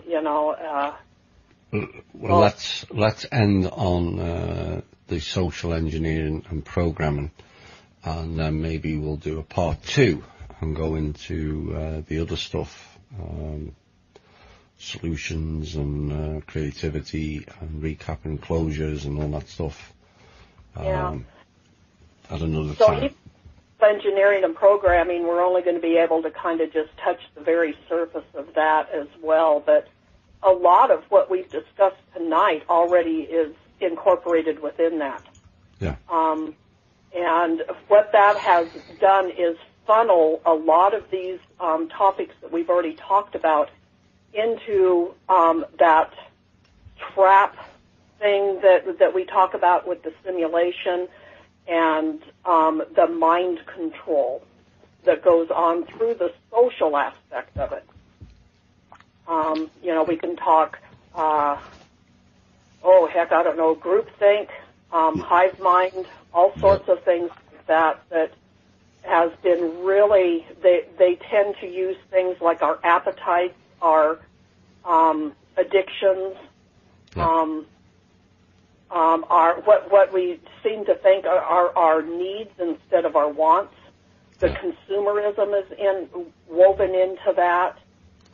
let's end on the social engineering and programming, and then maybe we'll do a part 2 and go into the other stuff, solutions and creativity and recapping closures and all that stuff. At another time. So engineering and programming, we're only going to be able to kind of just touch the very surface of that as well. But a lot of what we've discussed tonight already is incorporated within that. Yeah. And what that has done is funnel a lot of these topics that we've already talked about into that trap thing that we talk about with the simulation, and the mind control that goes on through the social aspect of it. We can talk, groupthink, hive mind, all sorts of things like that has been really, they tend to use things like our appetites, our addictions, what we seem to think are our needs instead of our wants. The consumerism is woven into that.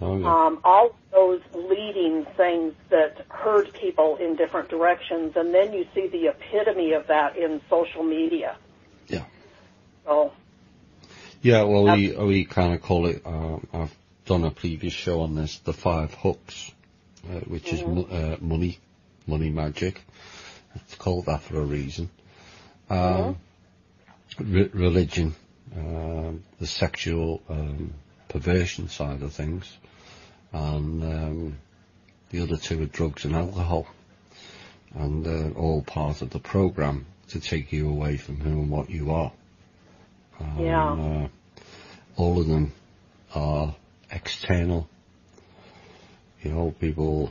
All those leading things that herd people in different directions, and then you see the epitome of that in social media. Yeah. So. Yeah, well, we kind of call it, I've done a previous show on this, the 5 hooks, which is money magic. It's called that for a reason. Religion, the sexual perversion side of things, and the other 2 are drugs and alcohol, and they're all part of the program to take you away from who and what you are. All of them are external. People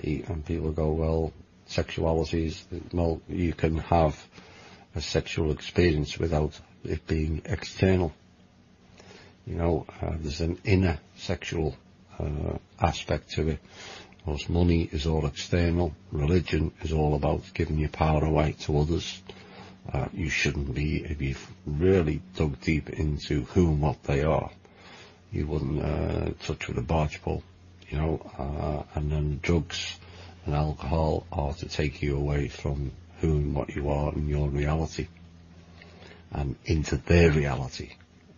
eat, and people go, well, sexuality is, well, you can have a sexual experience without it being external. There's an inner sexual aspect to it. Most money is all external. Religion is all about giving your power away to others. You shouldn't be, if you've really dug deep into who and what they are, you wouldn't touch with a barge pole, and then drugs and alcohol are to take you away from who and what you are in your reality and into their reality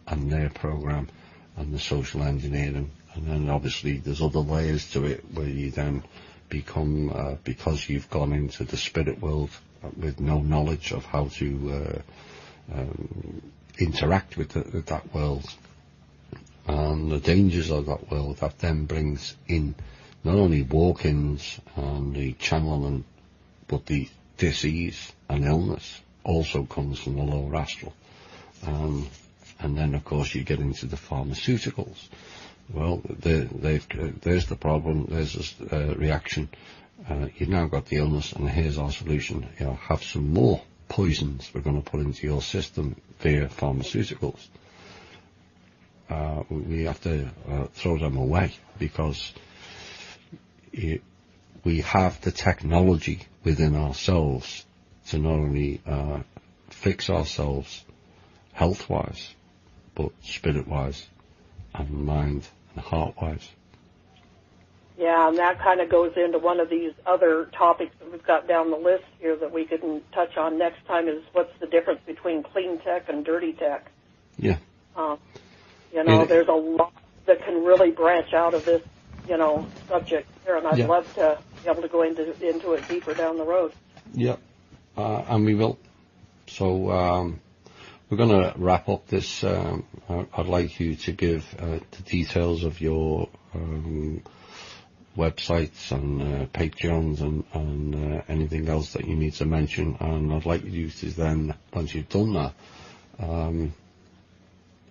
and their program and the social engineering. And then obviously there's other layers to it where you then become, because you've gone into the spirit world with no knowledge of how to interact with that world and the dangers of that world, that then brings in not only walk-ins and the channeling, but the disease and illness also comes from the lower astral. And then, of course, you get into the pharmaceuticals. Well, there's the problem, there's this reaction. You've now got the illness, and here's our solution. Have some more poisons we're going to put into your system via pharmaceuticals. We have to throw them away, because we have the technology within ourselves to not only fix ourselves health-wise, but spirit-wise and mind and heart-wise. Yeah, and that kind of goes into one of these other topics that we've got down the list here that we can touch on next time, is what's the difference between clean tech and dirty tech. Yeah. There's a lot that can really branch out of this, subject here, and I'd love to be able to go into it deeper down the road. Yeah, and we will. So we're going to wrap up this. I'd like you to give the details of your websites and Patreons and anything else that you need to mention. And I'd like you to then, once you've done that,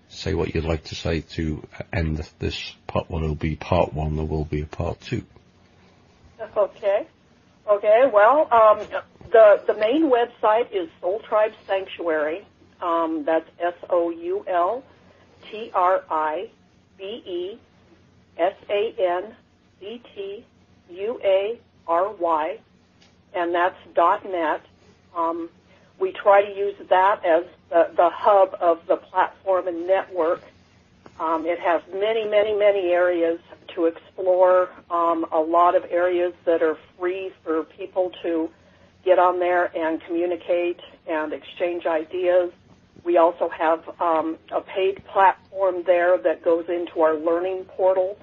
say what you'd like to say to end this part. What will be part one, there will be a part two. Okay. Well, the main website is Soul Tribe Sanctuary. That's SOULTRIBESANCTUARY, and that's .net. We try to use that as the hub of the platform and network. It has many areas to explore, a lot of areas that are free for people to get on there and communicate and exchange ideas. We also have a paid platform there that goes into our learning portal,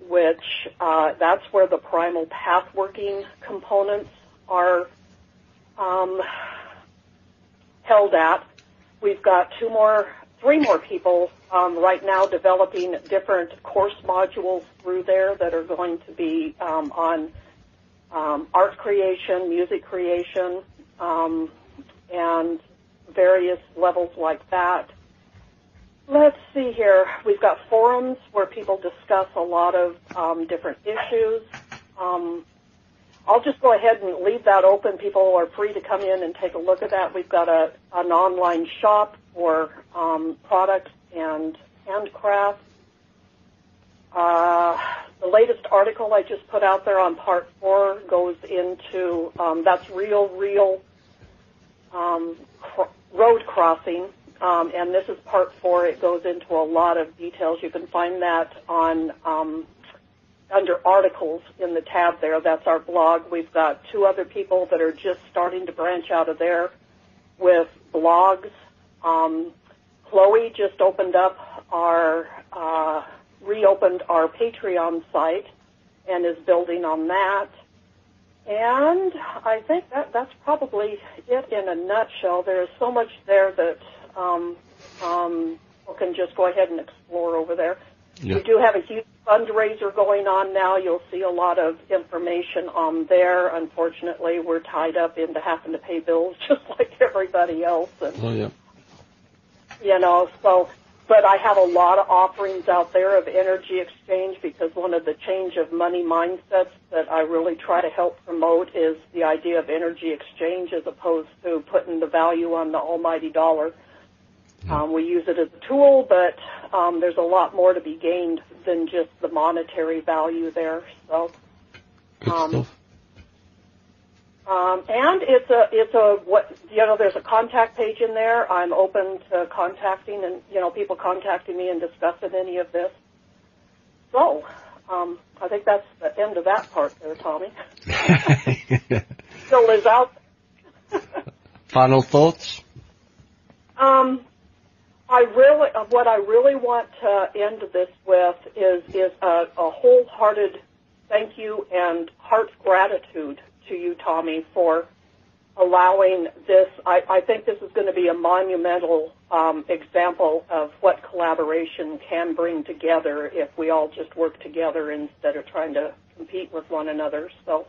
which that's where the primal path working components are held at. We've got three more people right now developing different course modules through there that are going to be on art creation, music creation, and various levels like that. Let's see here. We've got forums where people discuss a lot of different issues. I'll just go ahead and leave that open. People are free to come in and take a look at that. We've got an online shop for products and handcrafts. The latest article I just put out there on part 4 goes into, that's real road crossing, and this is part 4. It goes into a lot of details. You can find that on under articles in the tab there. That's our blog. We've got 2 other people that are just starting to branch out of there with blogs. Chloe just reopened our Patreon site and is building on that. And I think that's probably it in a nutshell. There is so much there that people can just go ahead and explore over there. Yeah. We do have a huge fundraiser going on now. You'll see a lot of information on there. Unfortunately, we're tied up into having to pay bills just like everybody else. And, but I have a lot of offerings out there of energy exchange, because one of the change of money mindsets that I really try to help promote is the idea of energy exchange as opposed to putting the value on the almighty dollar. We use it as a tool, but there's a lot more to be gained than just the monetary value there. So, and there's a contact page in there. I'm open to contacting and people contacting me and discussing any of this. So, I think that's the end of that part there, Tommy. Still is out. Final thoughts? What I really want to end this with is a wholehearted thank you and heart gratitude to you, Tommy, for allowing this. I think this is going to be a monumental example of what collaboration can bring together if we all just work together instead of trying to compete with one another. So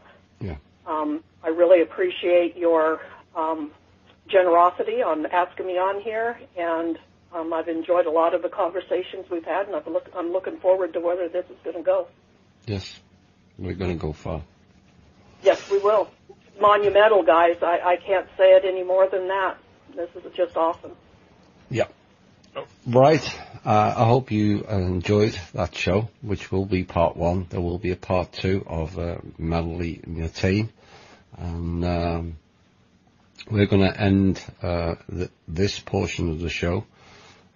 I really appreciate your generosity on asking me on here, and I've enjoyed a lot of the conversations we've had, and I'm looking forward to where this is going to go. Yes, we're going to go far. Yes, we will. Monumental, guys. I can't say it any more than that. This is just awesome. Yeah. Right. I hope you enjoyed that show, which will be part 1. There will be a part 2 of Marilee Nietain. And we're going to end this portion of the show.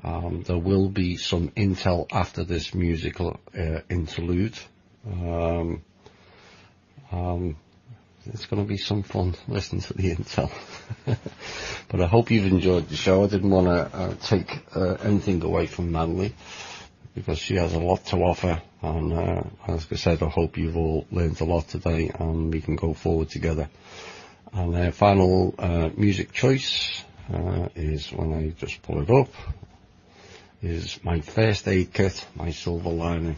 There will be some intel after this musical interlude. It's going to be some fun listening to the intel. But I hope you've enjoyed the show. I didn't want to take anything away from Marilee, because she has a lot to offer. And as I said, I hope you've all learned a lot today and we can go forward together. And final music choice, is, when I just pull it up, is my first aid kit, my silver lining.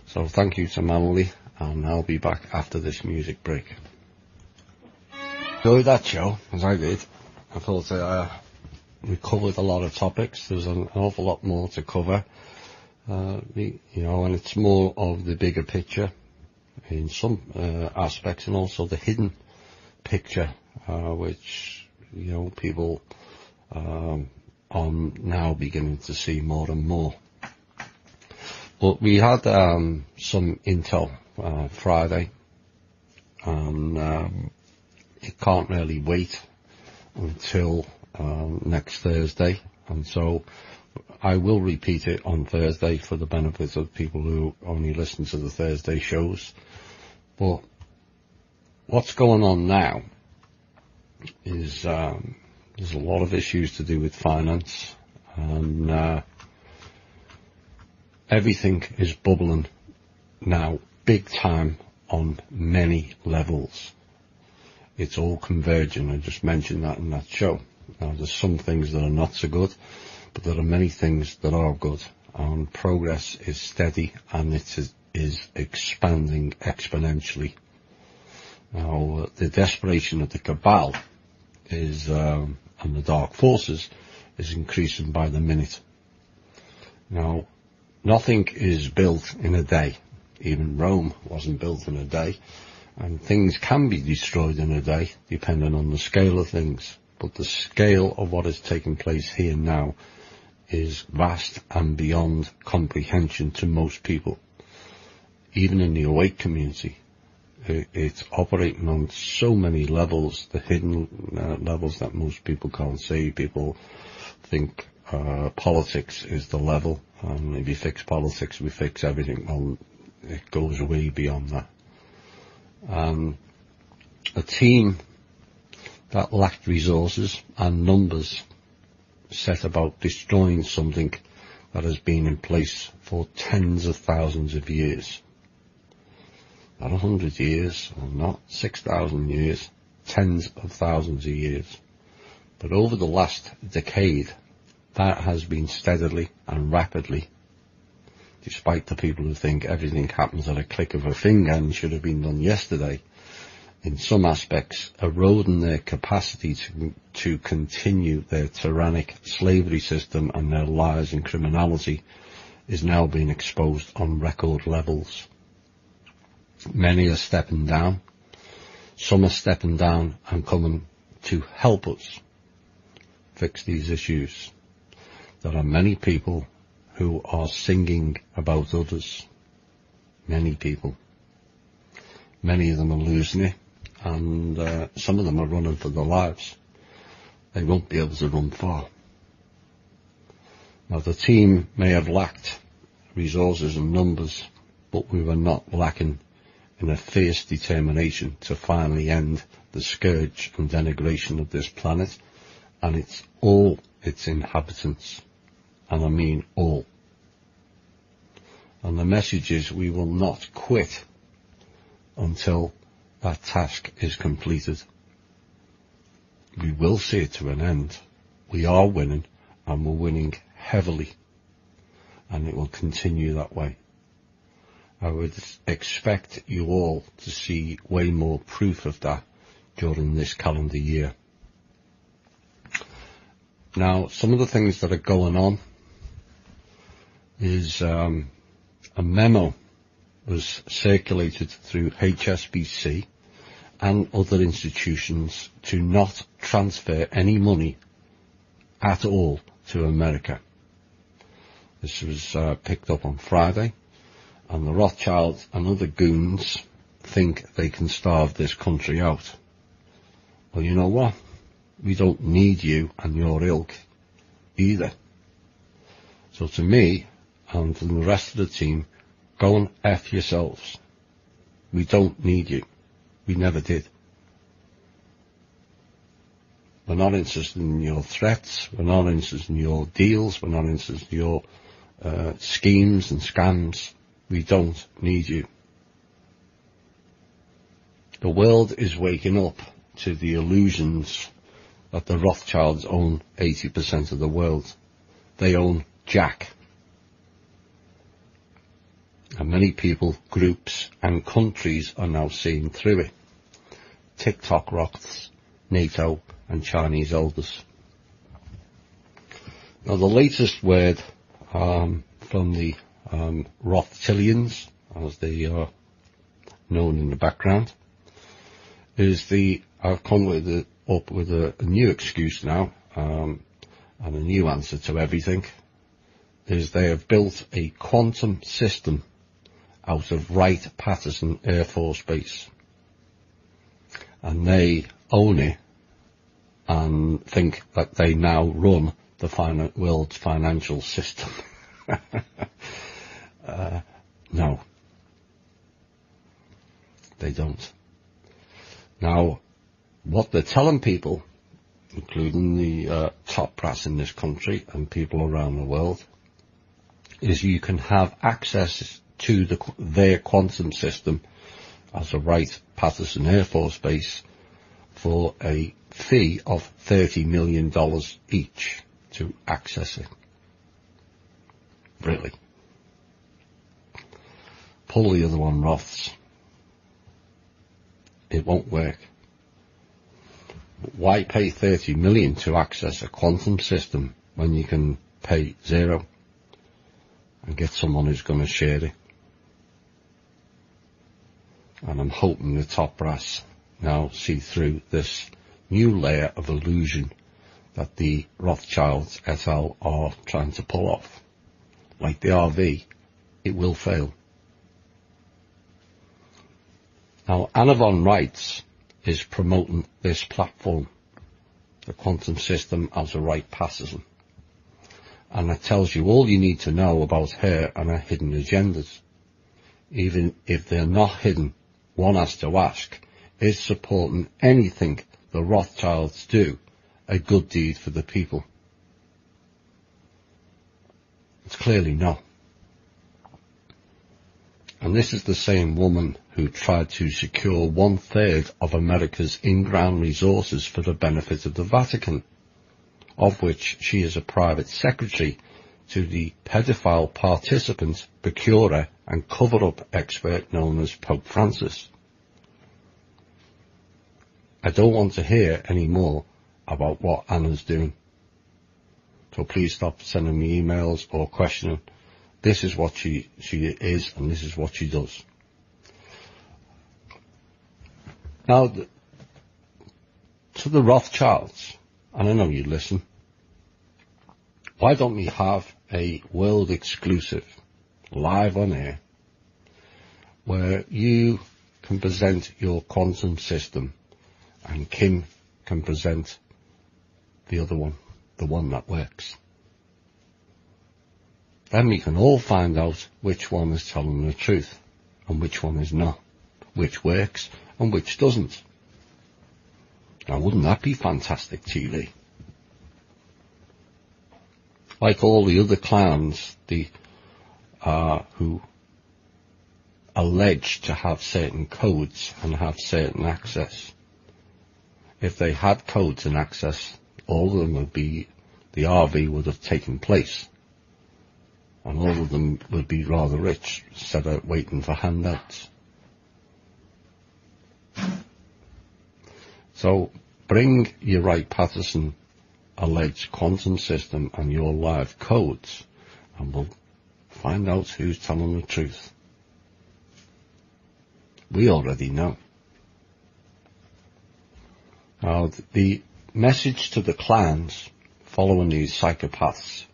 So thank you to Marilee, and I'll be back after this music break. Enjoyed that show, as I did. I thought we covered a lot of topics. There's an awful lot more to cover, and it's more of the bigger picture in some aspects, and also the hidden picture, which people are now beginning to see more and more. But we had some intel Friday, and it can't really wait until next Thursday, and so I will repeat it on Thursday for the benefit of people who only listen to the Thursday shows. But what's going on now is there's a lot of issues to do with finance, and everything is bubbling now big time on many levels. It's all converging. I just mentioned that in that show. Now, there's some things that are not so good, but there are many things that are good, and progress is steady, and it is expanding exponentially. Now, the desperation of the cabal is, and the dark forces, is increasing by the minute. Now, nothing is built in a day. Even Rome wasn't built in a day, and things can be destroyed in a day, depending on the scale of things. But the scale of what is taking place here now is vast and beyond comprehension to most people. Even in the awake community, it's operating on so many levels, the hidden levels that most people can't see. People think politics is the level, and if you fix politics, we fix everything. Well, it goes way beyond that. A team that lacked resources and numbers set about destroying something that has been in place for tens of thousands of years. Not 100 years, or not 6,000 years, tens of thousands of years. But over the last decade, that has been steadily and rapidly, despite the people who think everything happens at a click of a finger and should have been done yesterday, in some aspects eroding their capacity to continue their tyrannic slavery system, and their lies and criminality is now being exposed on record levels. Many are stepping down. Some are stepping down and coming to help us fix these issues. There are many people who are singing about others. Many people. Many of them are losing it, and some of them are running for their lives. They won't be able to run far. Now, the team may have lacked resources and numbers, but we were not lacking in a fierce determination to finally end the scourge and denigration of this planet and all its inhabitants. And I mean all. And the message is, we will not quit until that task is completed. We will see it to an end. We are winning, and we're winning heavily, and it will continue that way. I would expect you all to see way more proof of that during this calendar year. Now, some of the things that are going on is a memo was circulated through HSBC and other institutions to not transfer any money at all to America. This was picked up on Friday, and the Rothschilds and other goons think they can starve this country out. Well, you know what? We don't need you and your ilk either. So to me, and to the rest of the team, go and F yourselves. We don't need you. We never did. We're not interested in your threats. We're not interested in your deals. We're not interested in your schemes and scams. We don't need you. The world is waking up to the illusions that the Rothschilds own 80% of the world. They own Jack. And many people, groups and countries are now seeing through it. TikTok Roths, NATO and Chinese elders. Now the latest word from the Rothschildians, as they are known in the background, is I've come up with a new excuse now, and a new answer to everything, is they have built a quantum system out of Wright-Patterson Air Force Base. And they own it and think that they now run the world's financial system. No. They don't. Now, what they're telling people, including the top brass in this country and people around the world, is you can have access to their quantum system as a Wright-Patterson Air Force Base for a fee of $30 million each to access it. Really. Pull the other one, Roths. It won't work. Why pay 30 million to access a quantum system when you can pay zero and get someone who's going to share it? And I'm hoping the top brass now see through this new layer of illusion that the Rothschilds et al. Are trying to pull off. Like the RV, it will fail. Now, Anna von Reitz is promoting this platform, the quantum system as a Wright-Patterson. And it tells you all you need to know about her and her hidden agendas. Even if they're not hidden, one has to ask, is supporting anything the Rothschilds do a good deed for the people? It's clearly not. And this is the same woman who tried to secure 1/3 of America's in-ground resources for the benefit of the Vatican, of which she is a private secretary to the pedophile participant, procurer and cover-up expert known as Pope Francis. I don't want to hear any more about what Anna's doing. So please stop sending me emails or questioning. This is what she is and this is what she does. Now, to the Rothschilds, and I know you listen, why don't we have a world exclusive, live on air, where you can present your quantum system and Kim can present the other one, the one that works. Then we can all find out which one is telling the truth and which one is not, which works and which doesn't. Now, wouldn't that be fantastic TV? Like all the other clowns, who allege to have certain codes and have certain access. If they had codes and access, all of them would be, the RV would have taken place. And all of them would be rather rich, instead of waiting for handouts. So, bring your Wright-Patterson alleged quantum system and your live codes, and we'll find out who's telling the truth. We already know. Now, the message to the clans following these psychopaths: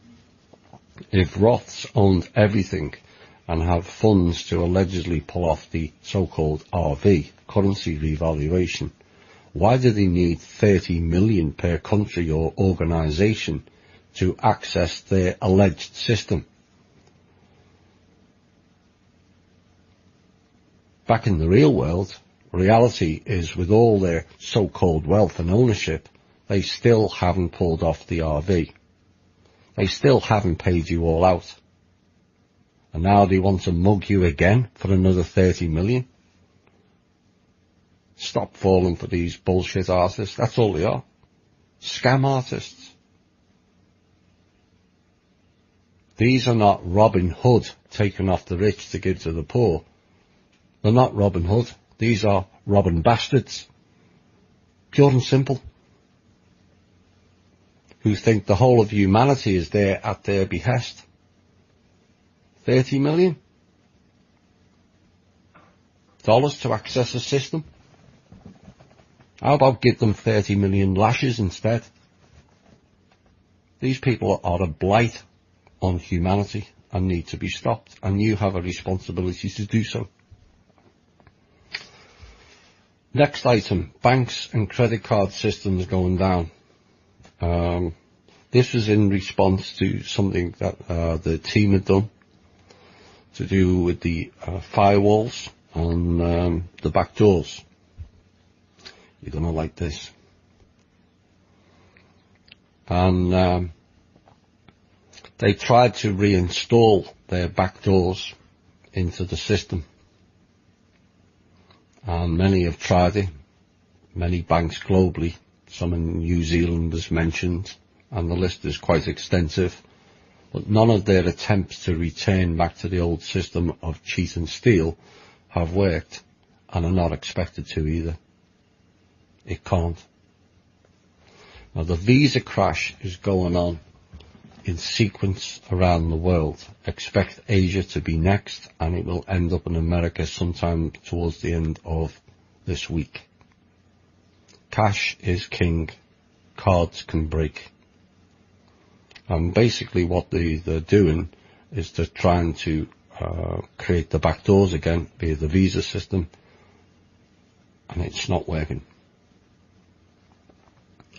if Roths owned everything and have funds to allegedly pull off the so-called RV, currency revaluation, why do they need 30 million per country or organisation to access their alleged system? Back in the real world, reality is, with all their so-called wealth and ownership, they still haven't pulled off the RV. They still haven't paid you all out. And now they want to mug you again for another 30 million? Stop falling for these bullshit artists. That's all they are. scam artists. These are not Robin Hood taking off the rich to give to the poor. They're not Robin Hood. These are Robin bastards. Pure and simple. Who think the whole of humanity is there at their behest. 30 million dollars to access a system. How about give them 30 million lashes instead? These people are a blight on humanity and need to be stopped, and you have a responsibility to do so. Next item, banks and credit card systems going down. This was in response to something that the team had done to do with the firewalls on the back doors. You're going to like this. And they tried to reinstall their back doors into the system. And many have tried it. Many banks globally. Some in New Zealand as mentioned. And the list is quite extensive. But none of their attempts to return back to the old system of cheat and steal have worked, and are not expected to either. It can't. Now the Visa crash is going on in sequence around the world. Expect Asia to be next, and it will end up in America sometime towards the end of this week. Cash is king. Cards can break. And basically what they're doing is they're trying to create the back doors again via the Visa system, and it's not working.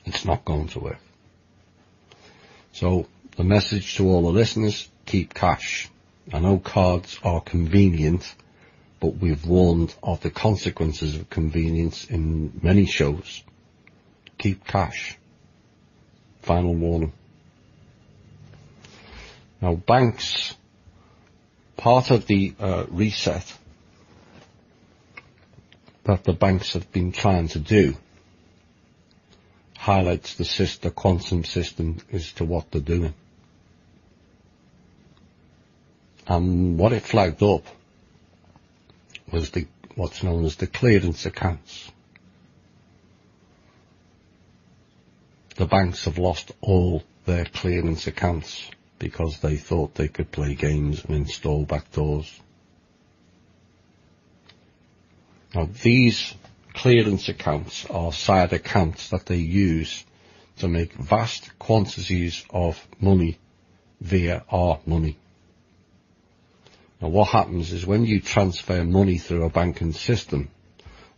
It's not going to work. So the message to all the listeners, keep cash. I know cards are convenient, but we've warned of the consequences of convenience in many shows. Keep cash. Final warning. Now banks, part of the reset that the banks have been trying to do highlights the quantum system as to what they're doing. And what it flagged up was what's known as the clearance accounts. The banks have lost all their clearance accounts because they thought they could play games and install backdoors. Now these clearance accounts are side accounts that they use to make vast quantities of money via our money. Now what happens is when you transfer money through a banking system,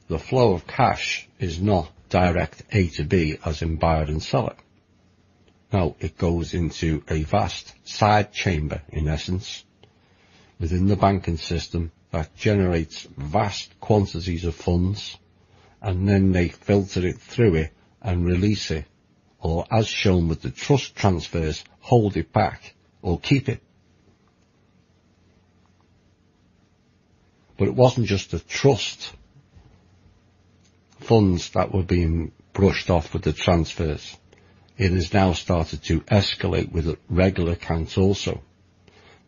the flow of cash is not direct A to B as in buyer and seller. No, it goes into a vast side chamber, in essence, within the banking system that generates vast quantities of funds, and then they filter it through it and release it, or as shown with the trust transfers, hold it back or keep it. But it wasn't just the trust funds that were being brushed off with the transfers. It has now started to escalate with regular accounts also.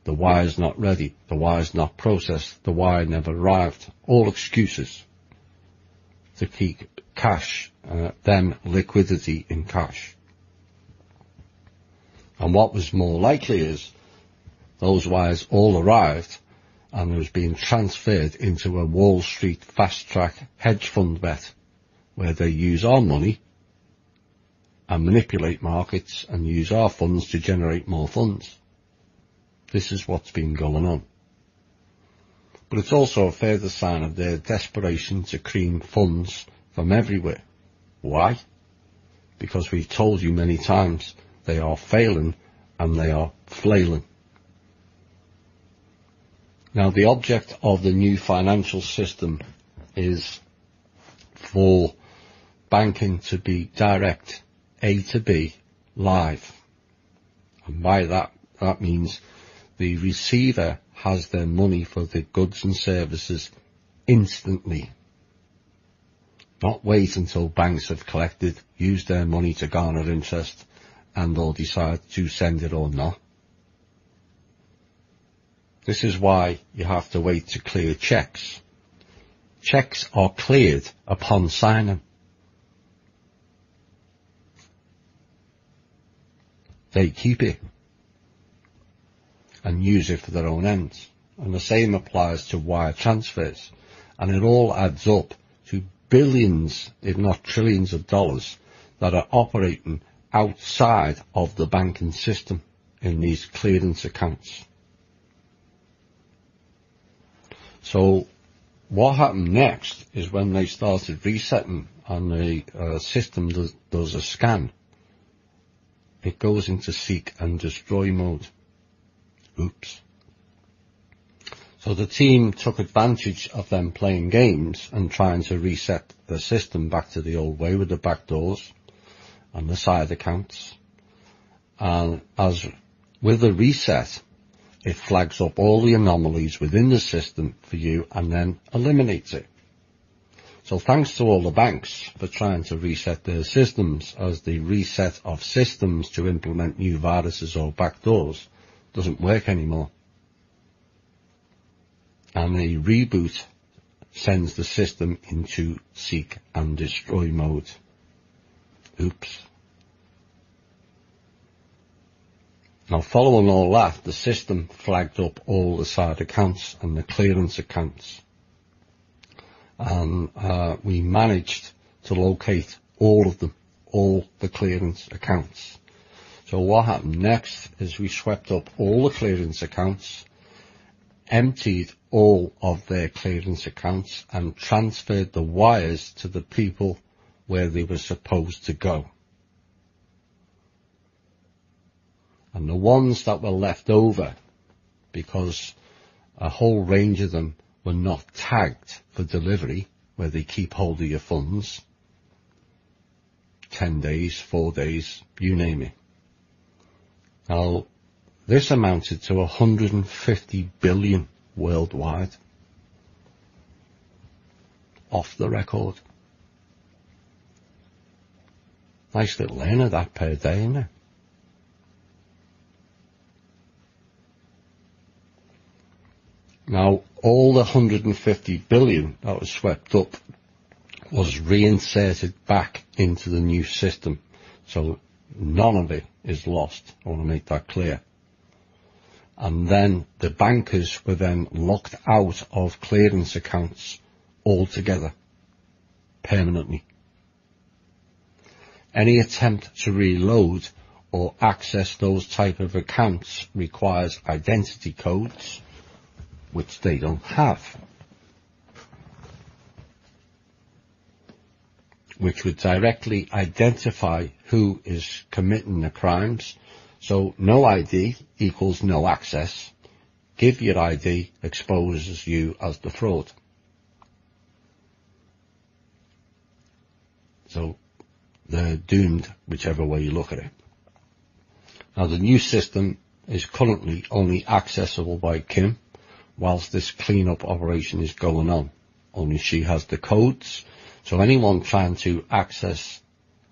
The wire's not ready, the wire's not processed, the wire never arrived. All excuses to keep cash, then liquidity in cash. And what was more likely is those wires all arrived and it was being transferred into a Wall Street fast-track hedge fund bet where they use our money and manipulate markets and use our funds to generate more funds. This is what's been going on. But it's also a further sign of their desperation to cream funds from everywhere. Why? Because we've told you many times they are failing and they are flailing. Now the object of the new financial system is for banking to be direct, A to B, live. And by that means the receiver has their money for the goods and services instantly. not wait until banks have collected, used their money to garner interest, and or decide to send it or not. This is why you have to wait to clear checks. Checks are cleared upon signing. They keep it and use it for their own ends. And the same applies to wire transfers. And it all adds up to billions, if not trillions of dollars that are operating outside of the banking system in these clearance accounts. So what happened next is when they started resetting and the system does a scan, it goes into seek and destroy mode. Oops. So the team took advantage of them playing games and trying to reset the system back to the old way with the back doors and the side accounts. And as with the reset, it flags up all the anomalies within the system for you and then eliminates it. So thanks to all the banks for trying to reset their systems, as the reset of systems to implement new viruses or backdoors doesn't work anymore. And the reboot sends the system into seek and destroy mode. Oops. Now, following all that, the system flagged up all the side accounts and the clearance accounts. And we managed to locate all of them, all the clearance accounts. So what happened next is we swept up all the clearance accounts, emptied all of their clearance accounts and transferred the wires to the people where they were supposed to go. And the ones that were left over, because a whole range of them were not tagged for delivery, where they keep hold of your funds, 10 days, 4 days, you name it. Now, this amounted to 150 billion worldwide. Off the record. Nice little earn of that per day, isn't it? Now, all the 150 billion that was swept up was reinserted back into the new system. So none of it is lost. I want to make that clear. And then the bankers were then locked out of clearance accounts altogether, permanently. Any attempt to reload or access those type of accounts requires identity codes, which they don't have, which would directly identify who is committing the crimes. So no ID equals no access. Give your ID exposes you as the fraud. So they're doomed whichever way you look at it. Now the new system is currently only accessible by Kim whilst this clean-up operation is going on. Only she has the codes, so anyone trying to access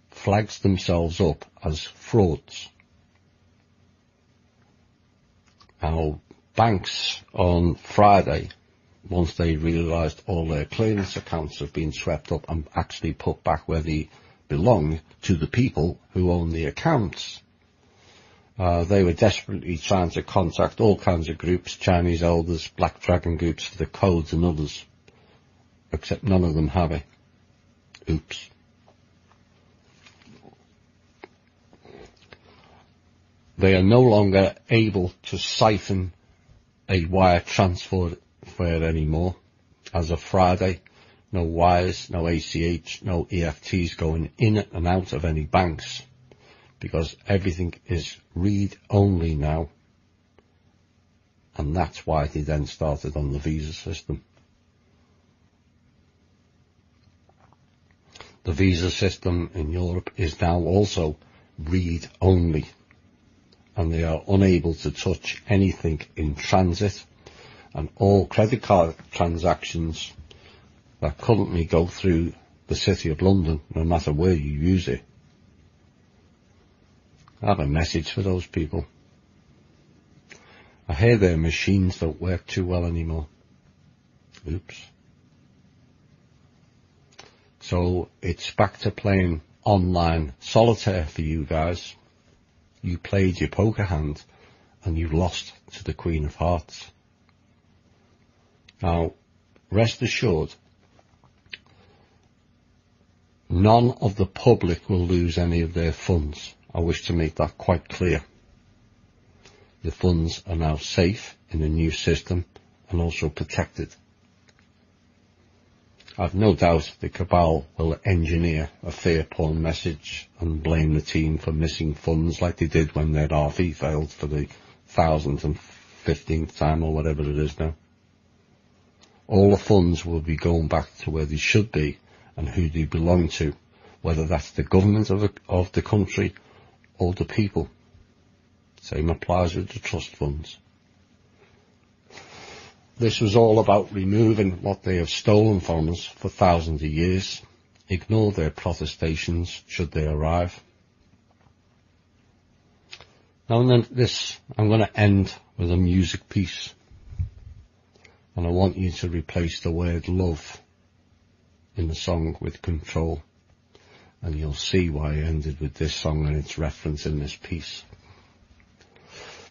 flags themselves up as frauds. Now, banks on Friday, once they realised all their clearance accounts have been swept up and actually put back where they belong to the people who own the accounts, they were desperately trying to contact all kinds of groups, Chinese elders, Black Dragon groups for the codes and others, except none of them have it. Oops. They are no longer able to siphon a wire transfer anymore. As of Friday, no wires, no ACH, no EFTs going in and out of any banks, because everything is read-only now. And that's why they then started on the visa system. The visa system in Europe is now also read-only, and they are unable to touch anything in transit, and all credit card transactions that currently go through the City of London, no matter where you use it. I have a message for those people. I hear their machines don't work too well anymore. Oops. So it's back to playing online solitaire for you guys. You played your poker hand and you lost to the Queen of Hearts. Now, rest assured, none of the public will lose any of their funds. I wish to make that quite clear. The funds are now safe in the new system and also protected. I've no doubt the cabal will engineer a fear porn message and blame the team for missing funds like they did when their RV failed for the 1015th time or whatever it is now. All the funds will be going back to where they should be and who they belong to, whether that's the government of the country or the people. Same applies with the trust funds. This was all about removing what they have stolen from us for thousands of years. Ignore their protestations should they arrive. Now and then I'm going to end with a music piece. And I want you to replace the word love in the song with control. And you'll see why I ended with this song and its reference in this piece.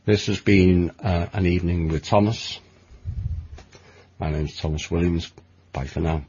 This has been an evening with Thomas. My name's Thomas Williams. Bye for now.